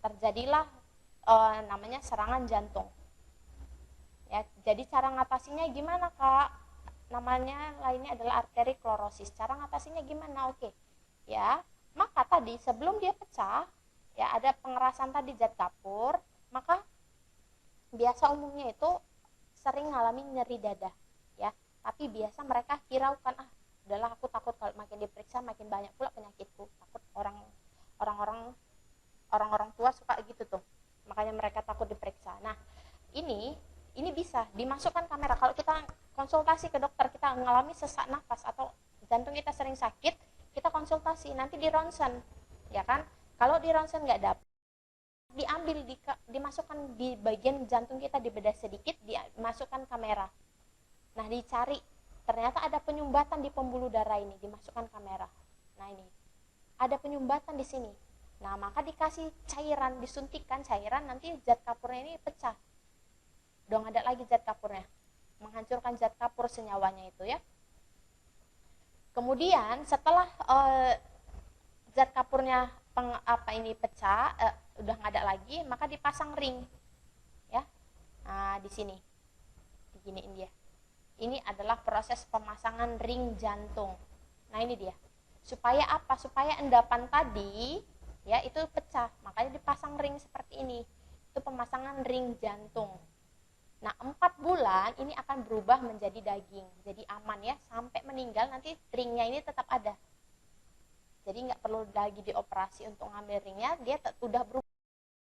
Terjadilah namanya serangan jantung. Ya, jadi cara ngatasinya gimana, Kak? Namanya lainnya adalah arteri klorosis. Cara ngatasinya gimana? Oke. Ya, maka tadi sebelum dia pecah, ya ada pengerasan tadi zat kapur, maka biasa umumnya itu sering ngalamin nyeri dada, ya. Tapi biasa mereka hiraukan, udahlah aku takut kalau makin diperiksa makin banyak pula penyakitku. Takut orang-orang tua suka gitu tuh. Makanya mereka takut diperiksa. Nah, ini bisa dimasukkan kamera. Kalau kita konsultasi ke dokter, kita mengalami sesak nafas atau jantung kita sering sakit, kita konsultasi, nanti di ronsen, ya kan? Kalau di ronsen nggak dapat, dimasukkan di bagian jantung kita, dibedah sedikit, dimasukkan kamera. Nah, dicari, ternyata ada penyumbatan di pembuluh darah ini, dimasukkan kamera. Nah, ini ada penyumbatan di sini. Nah, maka dikasih cairan, disuntikkan cairan, nanti zat kapurnya ini pecah. Udah nggak ada lagi zat kapurnya, menghancurkan zat kapur senyawanya itu, ya. Kemudian setelah zat kapurnya ini pecah, udah nggak ada lagi, maka dipasang ring, ya. Nah, di sini diginiin dia. Ini adalah proses pemasangan ring jantung. Nah, ini dia. Supaya apa? Supaya endapan tadi, ya, itu pecah, makanya dipasang ring seperti ini. Itu pemasangan ring jantung. Nah, 4 bulan ini akan berubah menjadi daging, jadi aman, ya, sampai meninggal nanti ringnya ini tetap ada. Jadi nggak perlu lagi dioperasi untuk ngambil ringnya, dia udah berubah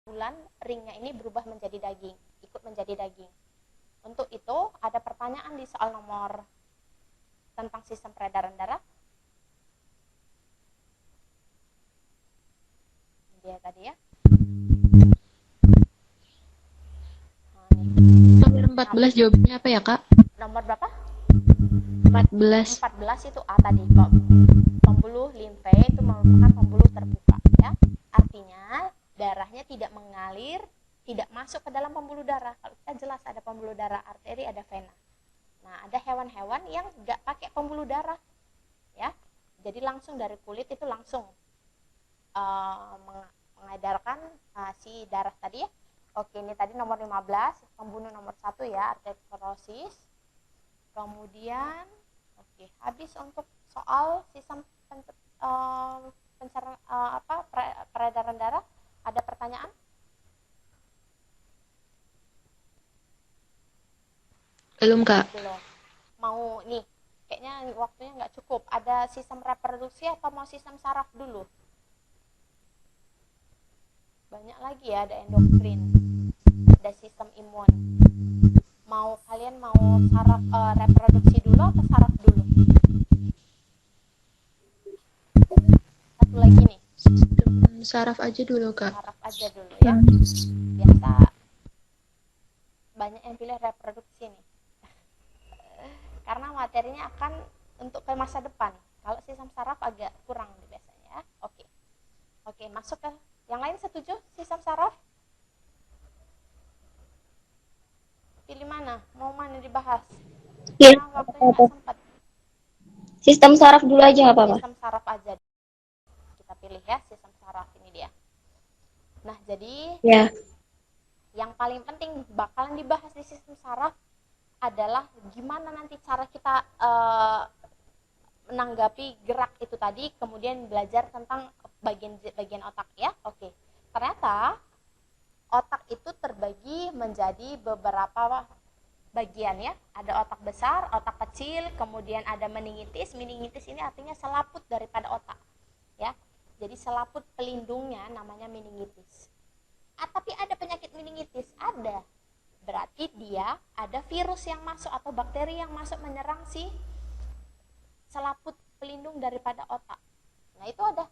bulan, ringnya ini berubah menjadi daging, ikut menjadi daging. Untuk itu ada pertanyaan di soal nomor tentang sistem peredaran darah. Dia tadi, ya. Nomor 14 jawabannya apa ya, Kak? Nomor berapa? 14. 14 itu A tadi, kok. Pembuluh limfe itu merupakan pembuluh terbuka, ya. Artinya darahnya tidak mengalir, tidak masuk ke dalam pembuluh darah. Kalau kita jelas ada pembuluh darah arteri, ada vena. Nah, ada hewan-hewan yang nggak pakai pembuluh darah, ya. Jadi langsung dari kulit itu langsung mengedarkan si darah tadi, ya. Oke, ini tadi nomor 15, pembunuh nomor 1, ya, arteriosklerosis. Kemudian, oke, habis untuk soal sistem peredaran darah. Ada pertanyaan? Belum, Kak. Belum. Mau nih, kayaknya waktunya nggak cukup. Ada sistem reproduksi atau mau sistem saraf dulu? Banyak lagi, ya, ada endokrin, ada sistem imun. Kalian mau saraf reproduksi dulu atau saraf dulu? Satu lagi nih. Saraf aja dulu, Kak. Saraf aja dulu, ya. Biasa banyak yang pilih reproduksi nih. Karena materinya akan untuk ke masa depan. Kalau sistem saraf agak kurang biasanya, ya. Oke, masuk ke yang lain. Setuju sistem saraf? Pilih mana? Mau mana dibahas? Ya, Nah, waktunya nggak sempat. sistem saraf dulu aja nggak apa-apa. Sistem saraf aja. Kita pilih, ya, sistem saraf ini dia. Nah, jadi Ya, yang paling penting bakalan dibahas di sistem saraf adalah gimana nanti cara kita menanggapi gerak itu tadi, kemudian belajar tentang bagian otak, ya. Oke. Ternyata otak itu terbagi menjadi beberapa bagian, ya. Ada otak besar, otak kecil, kemudian ada meningitis. Meningitis ini artinya selaput daripada otak, ya. Jadi selaput pelindungnya namanya meningitis. Tapi ada penyakit meningitis? Ada. Berarti dia ada virus yang masuk atau bakteri yang masuk menyerang si selaput pelindung daripada otak. Nah, itu ada.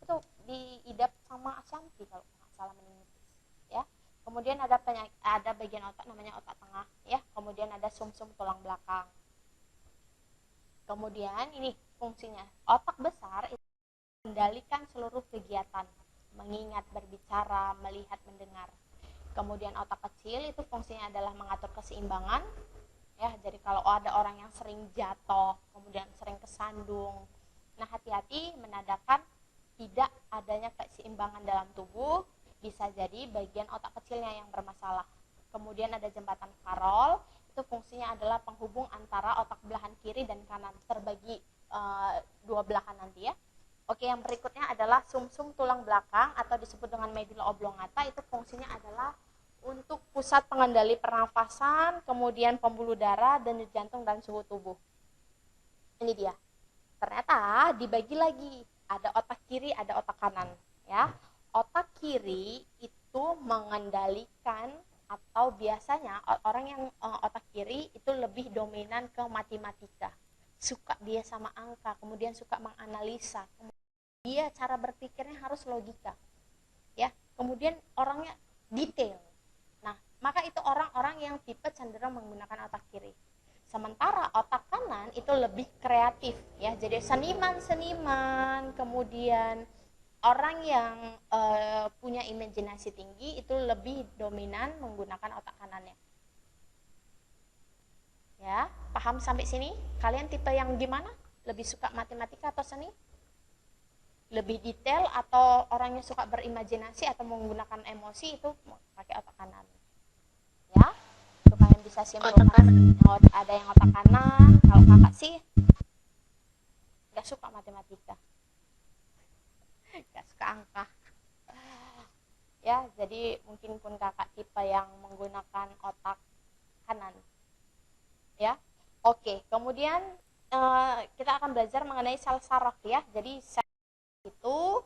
Itu diidap sama Ashanti kalau nggak salah, meningitis, ya. Kemudian ada bagian otak namanya otak tengah, ya. Kemudian ada sumsum tulang belakang. Kemudian ini fungsinya. Otak besar itu mengendalikan seluruh kegiatan, mengingat, berbicara, melihat, mendengar. Kemudian otak kecil itu fungsinya adalah mengatur keseimbangan, ya. Jadi kalau ada orang yang sering jatuh, kemudian sering kesandung, nah, hati-hati, menandakan tidak adanya keseimbangan dalam tubuh, bisa jadi bagian otak kecilnya yang bermasalah. Kemudian ada jembatan Farol, itu fungsinya adalah penghubung antara otak belahan kiri dan kanan, terbagi dua belahan nanti ya. Oke, yang berikutnya adalah sumsum tulang belakang atau disebut dengan medulla oblongata, itu fungsinya adalah untuk pusat pengendali pernafasan, kemudian pembuluh darah, denyut jantung dan suhu tubuh. Ini dia. Ternyata dibagi lagi, ada otak kiri, ada otak kanan, ya. Otak kiri itu mengendalikan, atau biasanya orang yang otak kiri itu lebih dominan ke matematika, suka dia sama angka, kemudian suka menganalisa, dia cara berpikirnya harus logika, ya. Kemudian orangnya detail. Nah, maka itu orang-orang yang tipe cenderung menggunakan otak kiri. Sementara otak kanan itu lebih kreatif, ya. Jadi seniman-seniman, kemudian orang yang punya imajinasi tinggi itu lebih dominan menggunakan otak kanannya. Ya, paham sampai sini? Kalian tipe yang gimana? Lebih suka matematika atau seni? Lebih detail atau orangnya suka berimajinasi atau menggunakan emosi, itu pakai otak kanan. Ya, itu kalian bisa simpulkan. Ada yang otak kanan, kalau kakak sih nggak suka matematika, nggak suka angka. Ya, jadi mungkin pun kakak tipe yang menggunakan otak kanan. Ya, oke. Kemudian kita akan belajar mengenai sel saraf ya. Jadi sel itu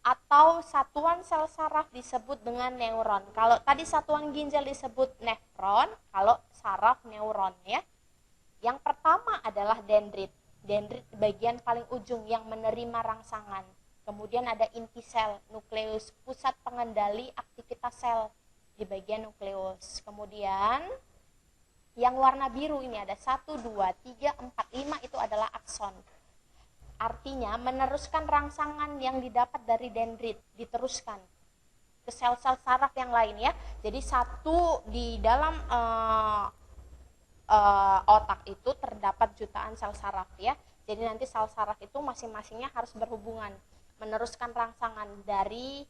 atau satuan sel saraf disebut dengan neuron. Kalau tadi satuan ginjal disebut nefron, kalau saraf neuron ya. Yang pertama adalah dendrit. Dendrit bagian paling ujung yang menerima rangsangan. Kemudian ada inti sel, nukleus, pusat pengendali aktivitas sel di bagian nukleus. Kemudian yang warna biru ini ada 1, 2, 3, 4, 5 itu adalah akson. Artinya meneruskan rangsangan yang didapat dari dendrit, diteruskan ke sel-sel saraf yang lain ya. Jadi satu di dalam otak itu terdapat jutaan sel saraf ya. Jadi nanti sel saraf itu masing-masingnya harus berhubungan, meneruskan rangsangan dari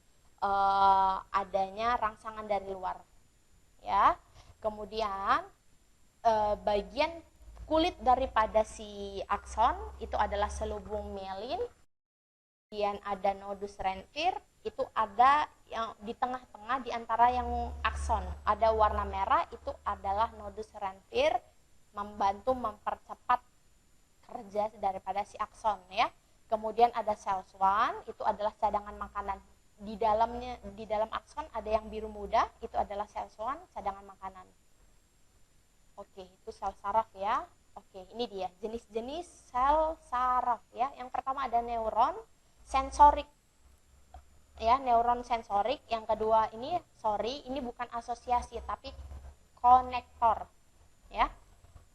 adanya rangsangan dari luar ya. Kemudian bagian kulit daripada si akson itu adalah selubung mielin. Kemudian ada nodus renvir, itu ada yang di tengah-tengah di antara yang akson, ada warna merah, itu adalah nodus renvir, membantu mempercepat kerja daripada si akson ya. Kemudian ada sel swan, itu adalah cadangan makanan. Di dalam akson ada yang biru muda, itu adalah sel swan, cadangan makanan. Oke, itu sel saraf ya. Oke, ini dia jenis-jenis sel saraf ya. Yang pertama ada neuron sensorik. Ya, neuron sensorik. Yang kedua ini, ini bukan asosiasi tapi konektor. Ya.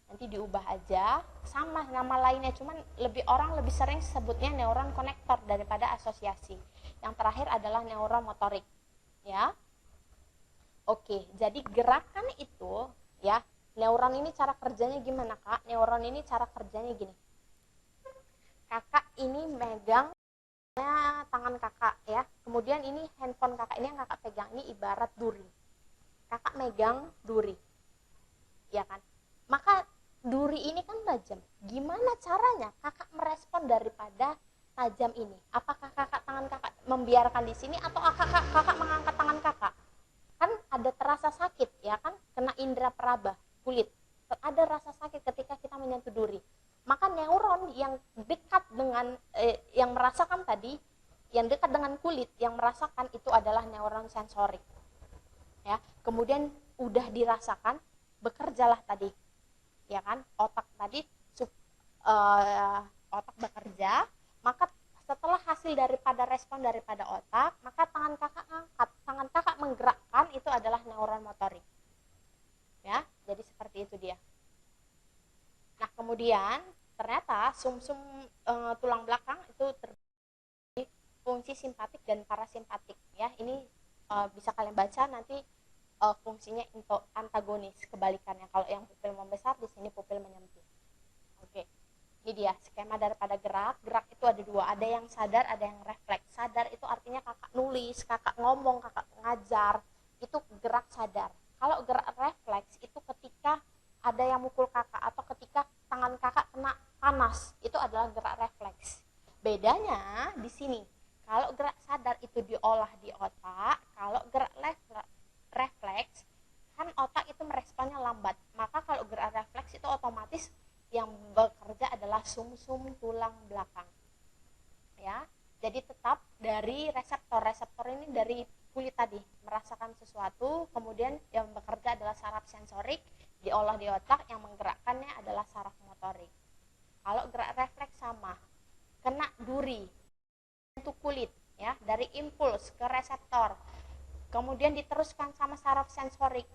Nanti diubah aja, sama nama lainnya, cuman orang lebih sering sebutnya neuron konektor daripada asosiasi. Yang terakhir adalah neuron motorik. Ya. Oke, jadi gerakan itu ya. Neuron ini cara kerjanya gimana, Kak? Neuron ini cara kerjanya gini. Kakak ini megang tangan kakak ya. Kemudian ini handphone kakak, ini yang kakak pegang, ini ibarat duri. Kakak megang duri. Ya kan? Maka duri ini kan tajam. Gimana caranya kakak merespon daripada tajam ini? Apakah tangan kakak membiarkan di sini atau kakak mengangkat tangan kakak? Kan ada terasa sakit ya kan? Kena indera peraba kulit, ada rasa sakit ketika kita menyentuh duri. Maka neuron yang dekat dengan yang merasakan tadi, yang dekat dengan kulit, yang merasakan itu adalah neuron sensorik. Ya, kemudian udah dirasakan, bekerjalah tadi, ya kan? Otak tadi, otak bekerja, maka setelah hasil daripada respon daripada otak, maka tangan kakak angkat, tangan kakak menggerakkan, itu adalah neuron motorik. Ya, jadi seperti itu dia. Nah, kemudian ternyata sumsum tulang belakang itu terbagi fungsi simpatik dan parasimpatik ya. Ini bisa kalian baca nanti fungsinya untuk antagonis, kebalikannya. Kalau yang pupil membesar, di sini pupil menyempit. Oke. Ini dia skema daripada gerak. Gerak itu ada dua, ada yang sadar, ada yang refleks. Sadar itu artinya kakak nulis, kakak ngomong, kakak ngajar, itu gerak sadar. Kalau gerak refleks itu ketika ada yang mukul kakak atau ketika tangan kakak kena panas, itu adalah gerak refleks. Bedanya di sini, kalau gerak sadar itu diolah di otak, kalau gerak refleks kan otak itu meresponnya lambat. Maka kalau gerak refleks itu otomatis yang bekerja adalah sumsum tulang belakang. Ya, jadi tetap dari reseptor ini dari kulit tadi merasakan sesuatu, kemudian yang bekerja adalah saraf sensorik, diolah di otak, yang menggerakkannya adalah saraf motorik. Kalau gerak refleks sama, kena duri, itu kulit, ya, dari impuls ke reseptor, kemudian diteruskan sama saraf sensorik.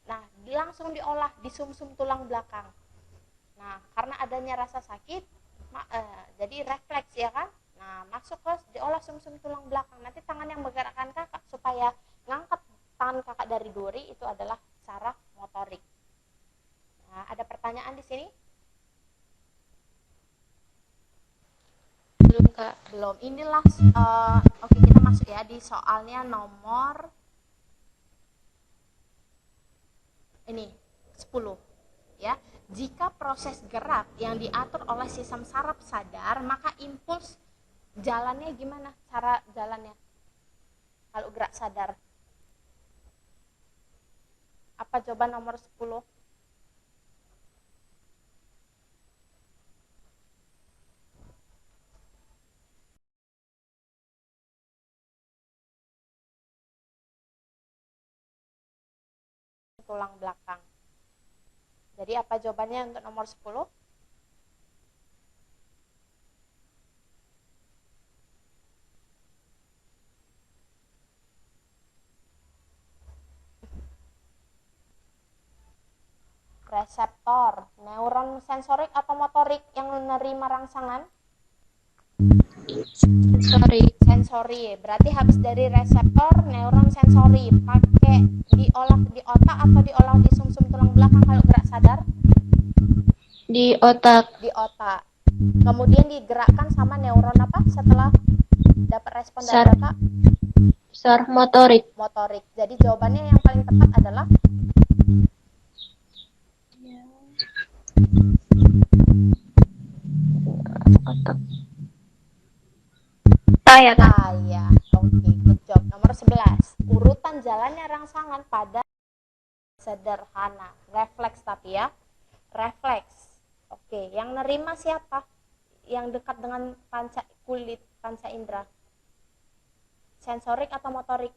Nah, langsung diolah di sumsum tulang belakang. Nah, karena adanya rasa sakit, jadi refleks, ya kan? Nah, masuk ke diolah sumsum tulang belakang. Nanti tangan yang menggerakkan kakak supaya ngangkat tangan kakak dari duri itu adalah saraf motorik. Nah, ada pertanyaan di sini? Belum, Kak. Belum. Inilah oke, kita masuk ya di soalnya nomor ini 10 ya. Jika proses gerak yang diatur oleh sistem saraf sadar, maka impuls jalannya gimana? Cara jalannya kalau gerak sadar? Apa jawaban nomor 10? Tulang belakang. Jadi apa jawabannya untuk nomor 10? Reseptor, neuron sensorik atau motorik yang menerima rangsangan? Sensori. Berarti habis dari reseptor, neuron sensori, pakai diolah di otak atau diolah di sumsum tulang belakang kalau gerak sadar? Di otak. Di otak. Kemudian digerakkan sama neuron apa setelah dapat respon dari otak? Saraf motorik. Motorik. Jadi jawabannya yang paling tepat adalah Otak. Ya, Kak. ya. Oke, good job. Nomor 11. Urutan jalannya rangsangan pada sederhana. Refleks tapi ya. Refleks. Oke, yang nerima siapa? Yang dekat dengan panca kulit, panca indera. Sensorik atau motorik?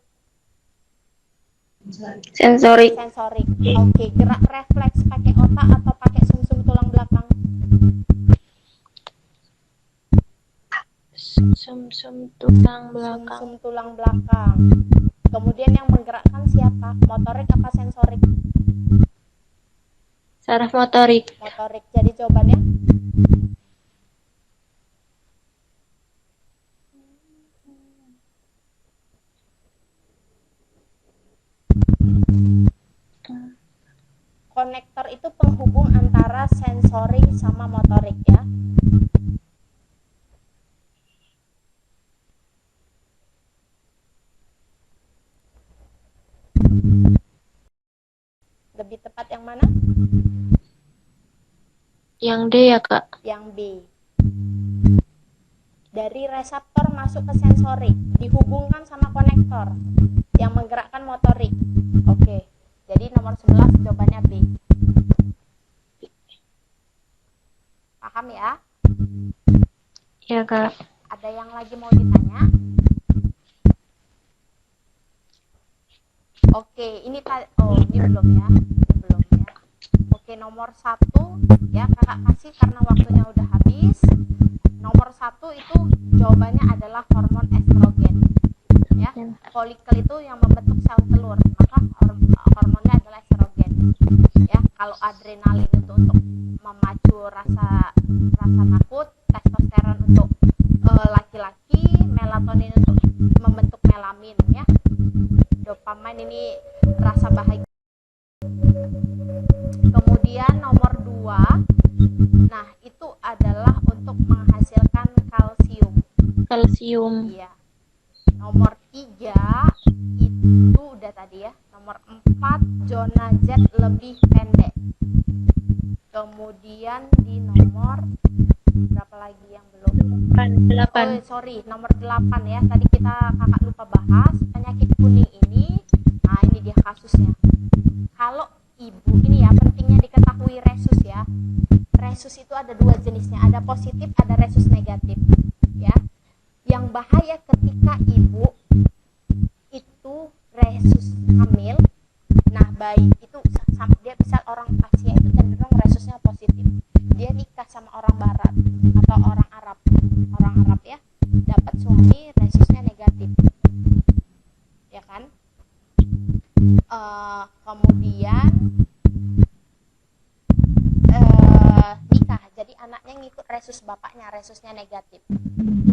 Sensorik. Sensorik. Oke, gerak refleks pakai otak atau pakai sumsum tulang belakang? Sumsum tulang belakang. Sumsum tulang belakang. Kemudian yang menggerakkan siapa? Motorik apa sensorik? Saraf motorik. Motorik. Jadi jawabannya konektor itu penghubung antara sensori sama motorik ya. Lebih tepat yang mana? Yang D ya, Kak. Yang B. Dari reseptor masuk ke sensorik, dihubungkan sama konektor yang menggerakkan motorik. Oke. Jadi nomor 11 jawabannya B. Paham ya? Ya, Kak. Ada yang lagi mau ditanya? Oke, ini ini belum ya. Belum ya. Oke, nomor 1 ya kakak kasih karena waktunya udah habis. Nomor 1 itu jawabannya adalah hormon estrogen. Ya, folikel itu yang membentuk sel telur, maka hormonnya adalah estrogen. Ya, kalau adrenalin itu untuk memacu rasa takut, testosteron untuk laki-laki, melatonin untuk membentuk melamin ya. Dopamin ini rasa bahagia. Kemudian nomor 2, nah itu adalah untuk menghasilkan kalsium. Kalsium. Iya. Nomor 3 itu udah tadi ya. Nomor 4 zona Z lebih pendek. Kemudian di nomor berapa lagi yang belum? 8. Oh sorry, nomor 8 ya. Tadi kakak lupa bahas penyakit kuning ini. Nah ini dia kasusnya. Kalau ibu ini ya pentingnya diketahui resus ya. Resus itu ada dua jenisnya, ada positif, ada resus negatif ya. Yang bahaya ketika ibu itu resus hamil. Nah bayi itu dia bisa orang Asia itu cenderung resusnya positif. Dia nikah sama orang Barat atau orang Arab ya, dapat suami resusnya negatif, ya kan? Kemudian nikah, jadi anaknya ngikut resus bapaknya, resusnya negatif.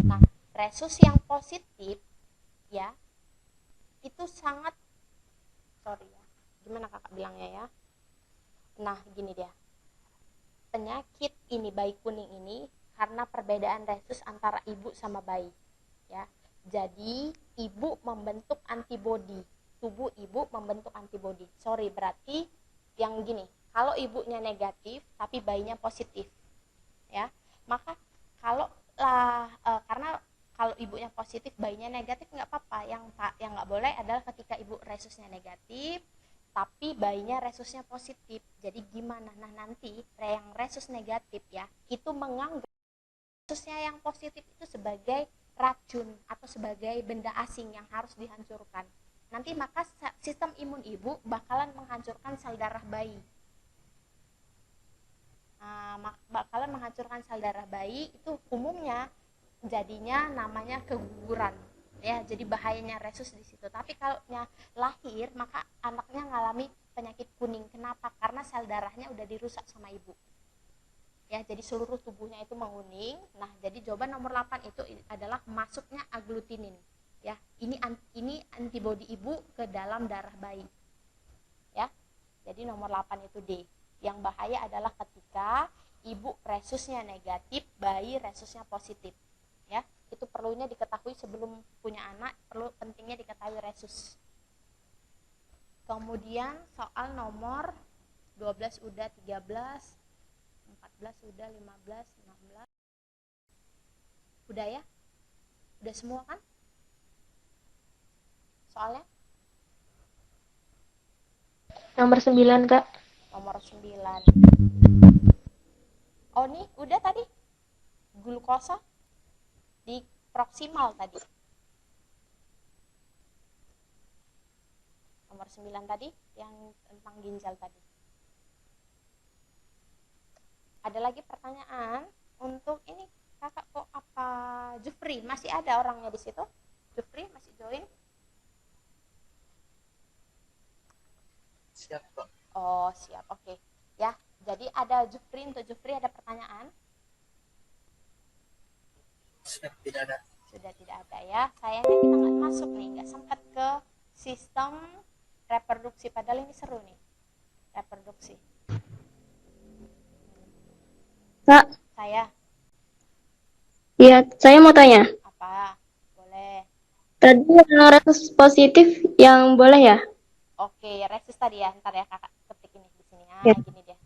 Nah resus yang positif ya itu sangat, sorry ya, gimana kakak bilangnya ya. Nah gini dia, penyakit ini bayi kuning ini karena perbedaan resus antara ibu sama bayi ya. Jadi ibu membentuk antibodi, tubuh ibu membentuk antibodi. Sorry, berarti yang gini, kalau ibunya negatif tapi bayinya positif ya, maka karena kalau ibunya positif bayinya negatif nggak apa-apa. Yang nggak boleh adalah ketika ibu resusnya negatif tapi bayinya resusnya positif. Jadi gimana? Nah nanti yang resus negatif ya itu menganggap resusnya yang positif itu sebagai racun atau sebagai benda asing yang harus dihancurkan. Nanti maka sistem imun ibu bakalan menghancurkan sel darah bayi. Bakalan menghancurkan sel darah bayi itu umumnya jadinya namanya keguguran ya. Jadi bahayanya resus di situ. Tapi kalau lahir maka anaknya ngalami penyakit kuning. Kenapa? Karena sel darahnya udah dirusak sama ibu ya, jadi seluruh tubuhnya itu menguning. Nah jadi jawaban nomor 8 itu adalah masuknya aglutinin ya. Ini antibodi ibu ke dalam darah bayi ya. Jadi nomor 8 itu D. Yang bahaya adalah ketika ibu resusnya negatif, bayi resusnya positif ya. Itu perlunya diketahui sebelum punya anak, pentingnya diketahui resus. Kemudian soal nomor 12 udah, 13, 14 udah, 15, 16 udah ya? Udah semua kan soalnya? Nomor 9, Kak. Nomor 9. Oh nih udah tadi glukosa di proksimal tadi. Nomor 9 tadi yang tentang ginjal tadi. Ada lagi pertanyaan untuk ini kakak kok apa Jufri masih ada orangnya di situ? Jufri masih join? Siap kok. Oh siap, oke ya. Jadi ada Jufri, untuk Jufri ada pertanyaan? Siap, tidak ada. Sudah tidak ada ya. Sayangnya kita nggak masuk nih, nggak sempat ke sistem reproduksi. Padahal ini seru nih, reproduksi. Kak, Saya iya, saya mau tanya. apa? Boleh. Tadi yang resus positif yang boleh ya? Oke, resus tadi ya. Ntar ya kakak ketik ini di sini. Ya. Gini deh.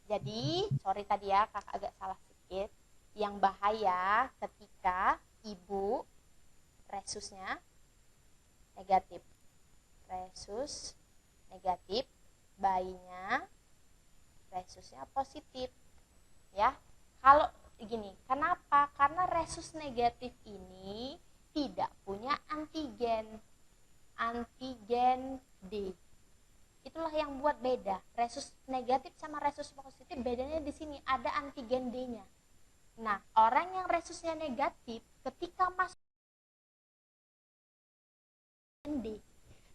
Jadi, sorry tadi ya kakak agak salah sedikit. Yang bahaya ketika ibu resusnya negatif. Resus negatif, bayinya resusnya positif. Ya. Kalau gini, kenapa? Karena resus negatif ini tidak punya antigen D. Itulah yang buat beda. Resus negatif sama resus positif bedanya di sini, ada antigen D-nya. Nah, orang yang resusnya negatif ketika masuk D.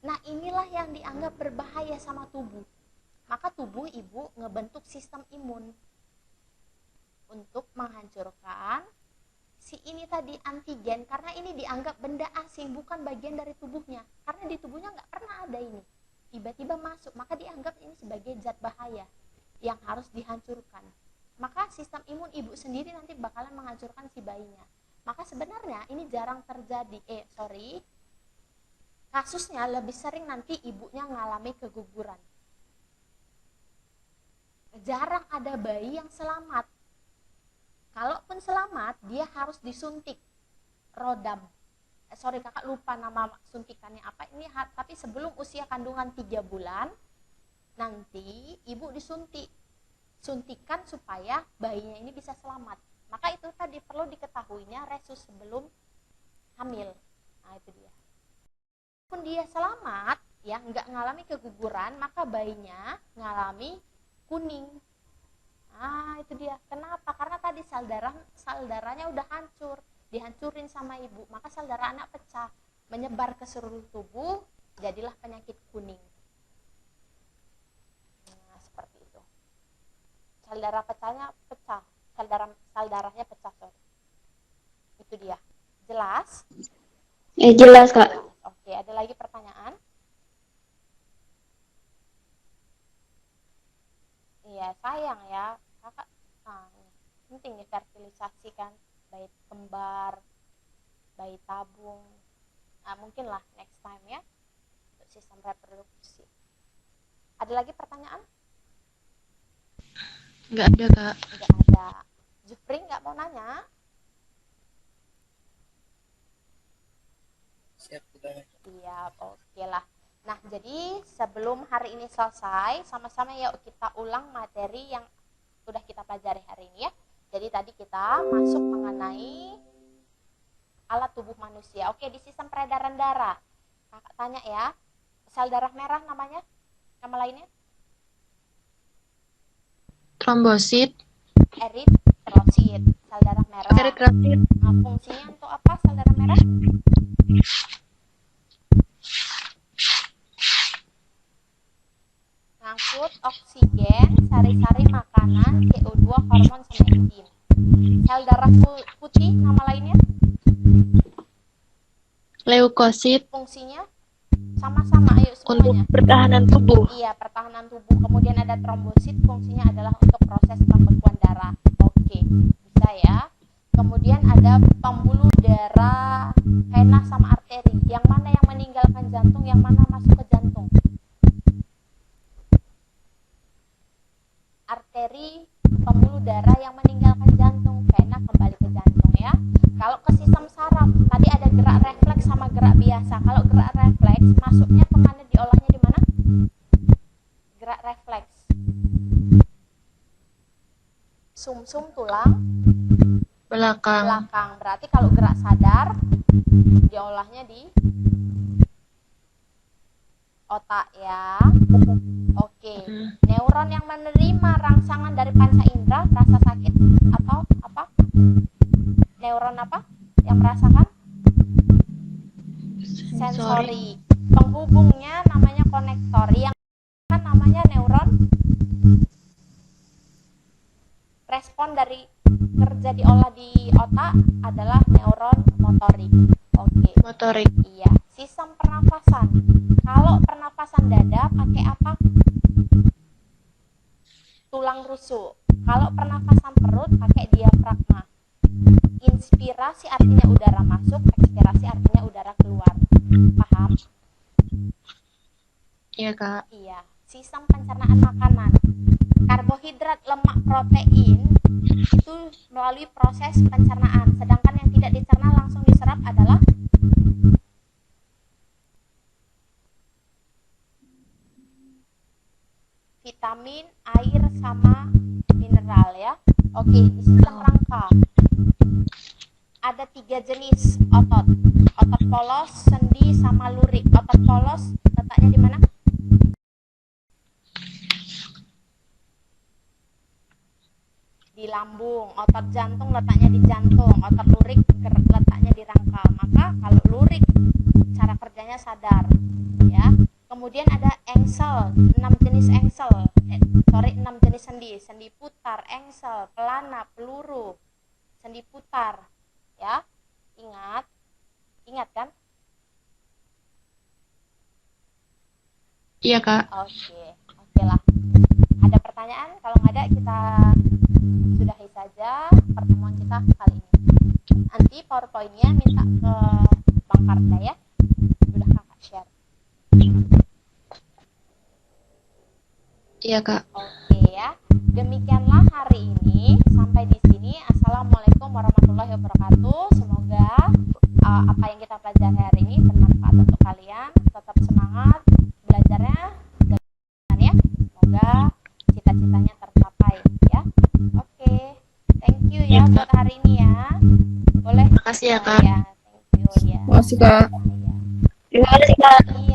Nah, inilah yang dianggap berbahaya sama tubuh. Maka tubuh ibu ngebentuk sistem imun untuk menghancurkan si ini tadi antigen, karena ini dianggap benda asing, bukan bagian dari tubuhnya. Karena di tubuhnya nggak pernah ada ini. Tiba-tiba masuk, maka dianggap ini sebagai zat bahaya yang harus dihancurkan. Maka sistem imun ibu sendiri nanti bakalan menghancurkan si bayinya. Maka sebenarnya ini jarang terjadi. Kasusnya lebih sering nanti ibunya ngalami keguguran. Jarang ada bayi yang selamat. Kalaupun selamat, dia harus disuntik rodam. Sorry kakak lupa nama suntikannya apa ini, tapi sebelum usia kandungan 3 bulan nanti ibu suntikan supaya bayinya ini bisa selamat. Maka itu tadi perlu diketahuinya resus sebelum hamil. Nah itu dia. Pun dia selamat ya, nggak ngalami keguguran, maka bayinya ngalami kuning. Nah itu dia. Kenapa? Karena tadi sel darahnya udah hancur, dihancurin sama ibu, maka sel darah anak pecah, menyebar ke seluruh tubuh, jadilah penyakit kuning. Nah seperti itu. Sel darah pecahnya pecah, sel darahnya pecah, sorry. Itu dia. Jelas? Jelas Kak. Oke, ada lagi pertanyaan? Iya, sayang ya kakak. Nah, penting nih fertilisasi kan, bayi kembar, bayi tabung. Nah, mungkin lah next time ya untuk sistem reproduksi. Ada lagi pertanyaan? Nggak ada, Kak. Nggak ada. Jupri nggak mau nanya? Siap, sudah. Iya, oke lah. Nah, jadi sebelum hari ini selesai, sama-sama yuk kita ulang materi yang sudah kita pelajari hari ini ya. Jadi tadi kita masuk mengenai alat tubuh manusia. Oke, di sistem peredaran darah. Kakak tanya ya, sel darah merah namanya? Nama lainnya? Trombosit. Eritrosit, sel darah merah. Eritrosit. Nah, fungsinya untuk apa sel darah merah? Ngangkut oksigen, sari-sari makanan, CO2, hormon, sama enzim. Sel darah putih nama lainnya? Leukosit. Fungsinya sama-sama, ayo Untuk semuanya. pertahanan tubuh. Iya, pertahanan tubuh. Kemudian ada trombosit, fungsinya adalah untuk proses pembekuan darah. Oke, bisa ya. Kemudian ada pembuluh darah, vena sama arteri. Yang mana yang meninggalkan jantung, yang mana masuk ke jantung? Arteri, pembuluh darah yang meninggalkan jantung, vena kembali ke jantung ya. Kalau ke sistem saraf, tadi ada gerak refleks sama gerak biasa. Kalau gerak refleks masuknya kemana, diolahnya di mana? Gerak refleks. Sumsum tulang Belakang. Berarti kalau gerak sadar diolahnya di otak ya. Oke. Neuron yang menerima rangsangan dari panca indera, rasa sakit atau apa? Neuron apa yang merasakan? Sensori. Penghubungnya namanya konektor, yang kan namanya neuron. Respon dari kerja diolah di otak adalah neuron motorik. Oke. Motorik. Iya. Sistem pernafasan. Kalau pernafasan dada pakai apa? Tulang rusuk. Kalau pernafasan perut pakai diafragma. Inspirasi artinya udara masuk, ekspirasi artinya udara keluar. Paham? Iya, Kak. Iya. Sistem pencernaan makanan. Karbohidrat, lemak, protein itu melalui proses pencernaan. Sedangkan yang tidak dicerna langsung diserap adalah vitamin, air, sama mineral ya. Oke, di sistem rangka ada 3 jenis otot. Otot polos, sendi, sama lurik. Otot polos letaknya di mana? Di lambung. Otot jantung letaknya di jantung. Otot lurik letaknya di rangka. Maka kalau lurik cara kerjanya sadar ya. Kemudian ada engsel, 6 jenis engsel. 6 jenis sendi. Sendi putar, engsel, pelana, peluru, sendi putar ya. Ingat kan? Iya, Kak. Oke lah. Ada pertanyaan? Kalau nggak ada, kita sudahi saja pertemuan kita kali ini. Nanti PowerPoint-nya minta ke Bang Karda ya. Sudah kakak share. Iya, Kak. Oke ya. warahmatullahi wabarakatuh. Semoga apa yang kita pelajari hari ini bermanfaat untuk kalian. Tetap semangat belajarnya dan ya. Semoga cita-citanya tercapai ya. Oke. Thank you ya buat hari ini ya. Boleh. Makasih ya, Kak. Ya, thank you ya. Makasih, Kak. Ya. Terima kasih, Kak. Iya.